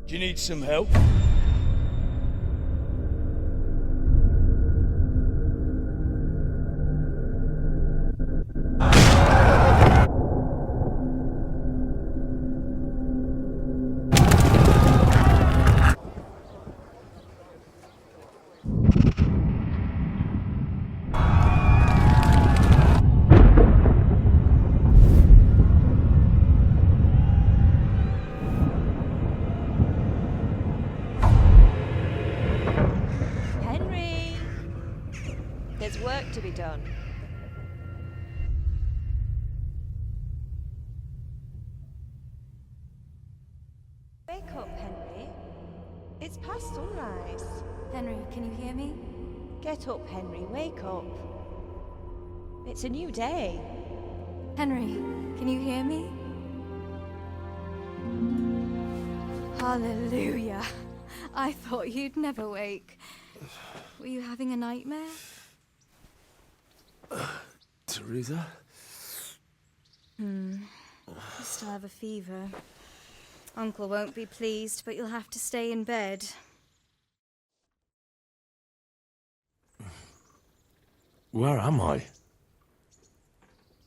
S21: Do you need some help?
S17: There's work to be done. Wake up, Henry. It's past sunrise.
S9: Henry, can you hear me?
S17: Get up, Henry. Wake up. It's a new day.
S9: Henry, can you hear me? Hallelujah. I thought you'd never wake. Were you having a nightmare?
S20: Teresa?
S9: You still have a fever. Uncle won't be pleased, but you'll have to stay in bed.
S20: Where am I?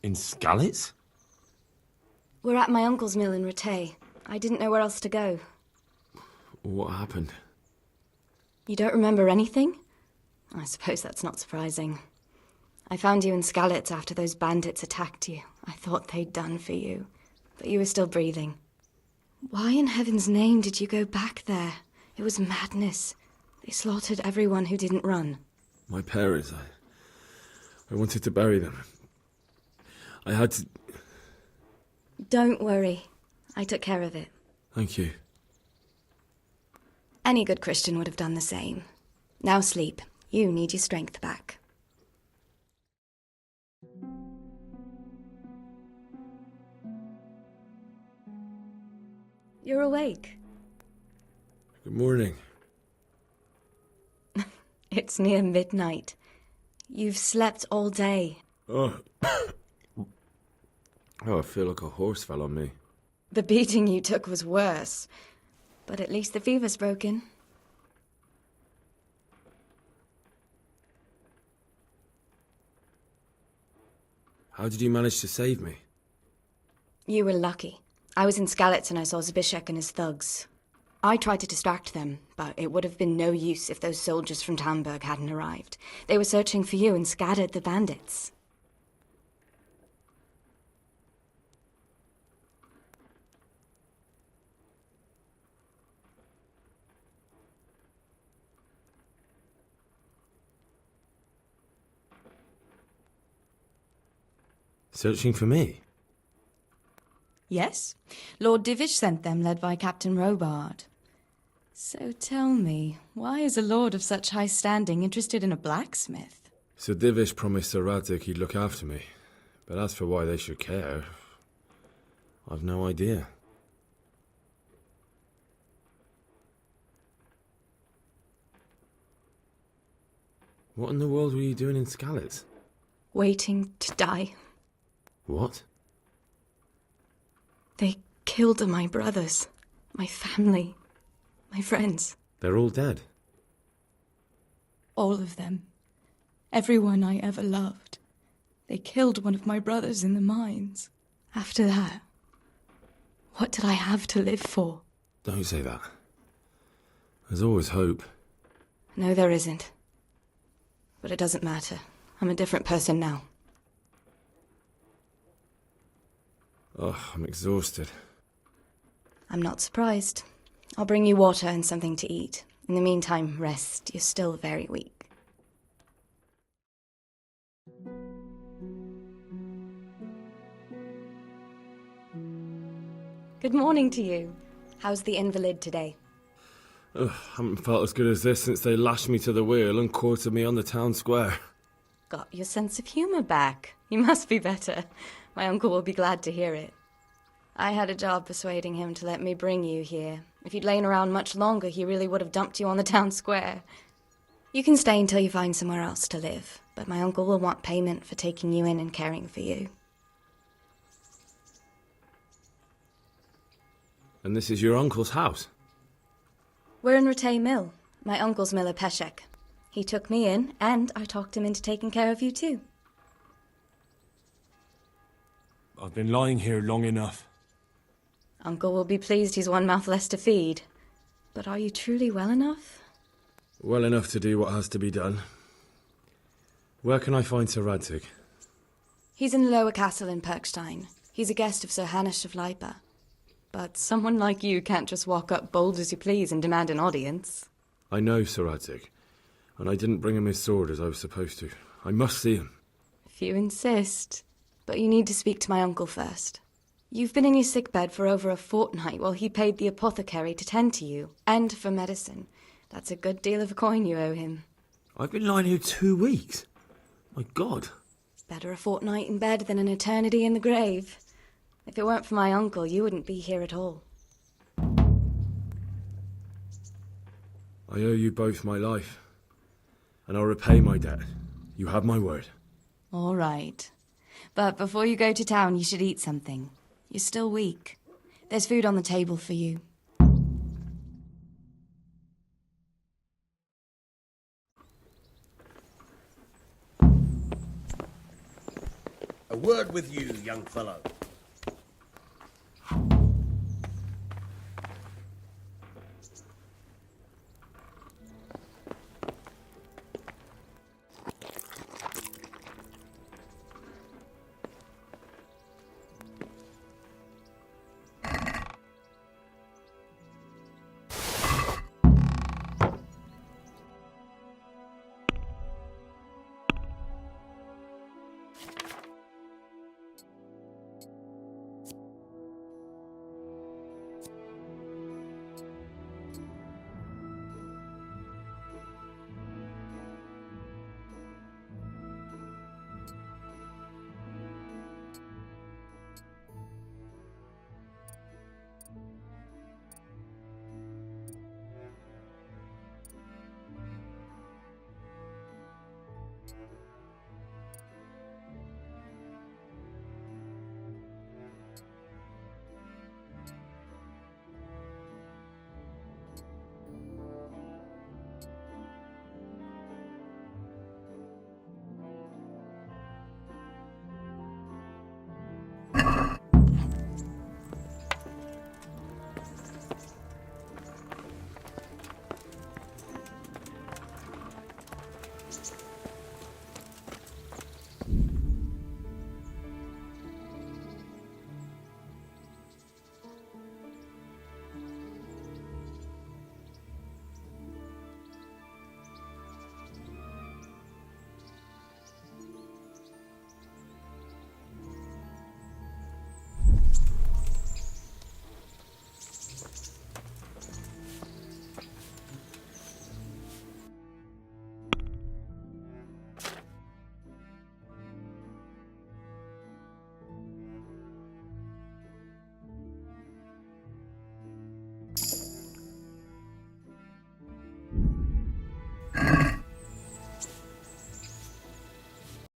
S20: In Skalitz?
S9: We're at my uncle's mill in Rattay. I didn't know where else to go.
S20: What happened?
S9: You don't remember anything? I suppose that's not surprising. I found you in Skalitz after those bandits attacked you. I thought they'd done for you, but you were still breathing. Why in heaven's name did you go back there? It was madness. They slaughtered everyone who didn't run.
S20: My parents, I wanted to bury them. I had to...
S9: Don't worry. I took care of it.
S20: Thank you.
S9: Any good Christian would have done the same. Now sleep. You need your strength back. You're awake.
S20: Good morning.
S9: It's near midnight. You've slept all day.
S20: Oh. Oh, I feel like a horse fell on me.
S9: The beating you took was worse. But at least the fever's broken.
S20: How did you manage to save me?
S9: You were lucky. I was in Skalitz and I saw Zbyszek and his thugs. I tried to distract them, but it would have been no use if those soldiers from Tamburg hadn't arrived. They were searching for you and scattered the bandits.
S20: Searching for me?
S9: Yes. Lord Divish sent them, led by Captain Robard. So tell me, why is a lord of such high standing interested in a blacksmith?
S20: Sir Divish promised Sir Radzig he'd look after me. But as for why they should care, I've no idea. What in the world were you doing in Skalitz?
S9: Waiting to die.
S20: What?
S9: They killed my brothers, my family, my friends.
S20: They're all dead.
S9: All of them. Everyone I ever loved. They killed one of my brothers in the mines. After that, what did I have to live for?
S20: Don't say that. There's always hope.
S9: No, there isn't. But it doesn't matter. I'm a different person now.
S20: Oh, I'm exhausted.
S9: I'm not surprised. I'll bring you water and something to eat. In the meantime, rest. You're still very weak. Good morning to you. How's the invalid today?
S20: Ugh, haven't felt as good as this since they lashed me to the wheel and quartered me on the town square.
S9: Got your sense of humour back. You must be better. My uncle will be glad to hear it. I had a job persuading him to let me bring you here. If you'd lain around much longer, he really would have dumped you on the town square. You can stay until you find somewhere else to live, but my uncle will want payment for taking you in and caring for you.
S20: And this is your uncle's house?
S9: We're in Ratay Mill. My uncle's miller Peshek. He took me in, and I talked him into taking care of you too.
S21: I've been lying here long enough.
S9: Uncle will be pleased he's one mouth less to feed. But are you truly well enough?
S20: Well enough to do what has to be done. Where can I find Sir Radzig?
S9: He's in the lower castle in Perkstein. He's a guest of Sir Hanush of Leipa. But someone like you can't just walk up bold as you please and demand an audience.
S20: I know Sir Radzig, and I didn't bring him his sword as I was supposed to. I must see him.
S9: If you insist. But you need to speak to my uncle first. You've been in your sickbed for over a fortnight while he paid the apothecary to tend to you, and for medicine. That's a good deal of coin you owe him.
S20: I've been lying here 2 weeks. My God.
S9: Better a fortnight in bed than an eternity in the grave. If it weren't for my uncle, you wouldn't be here at all.
S20: I owe you both my life, and I'll repay my debt. You have my word.
S9: All right. But before you go to town, you should eat something. You're still weak. There's food on the table for you.
S15: A word with you, young fellow.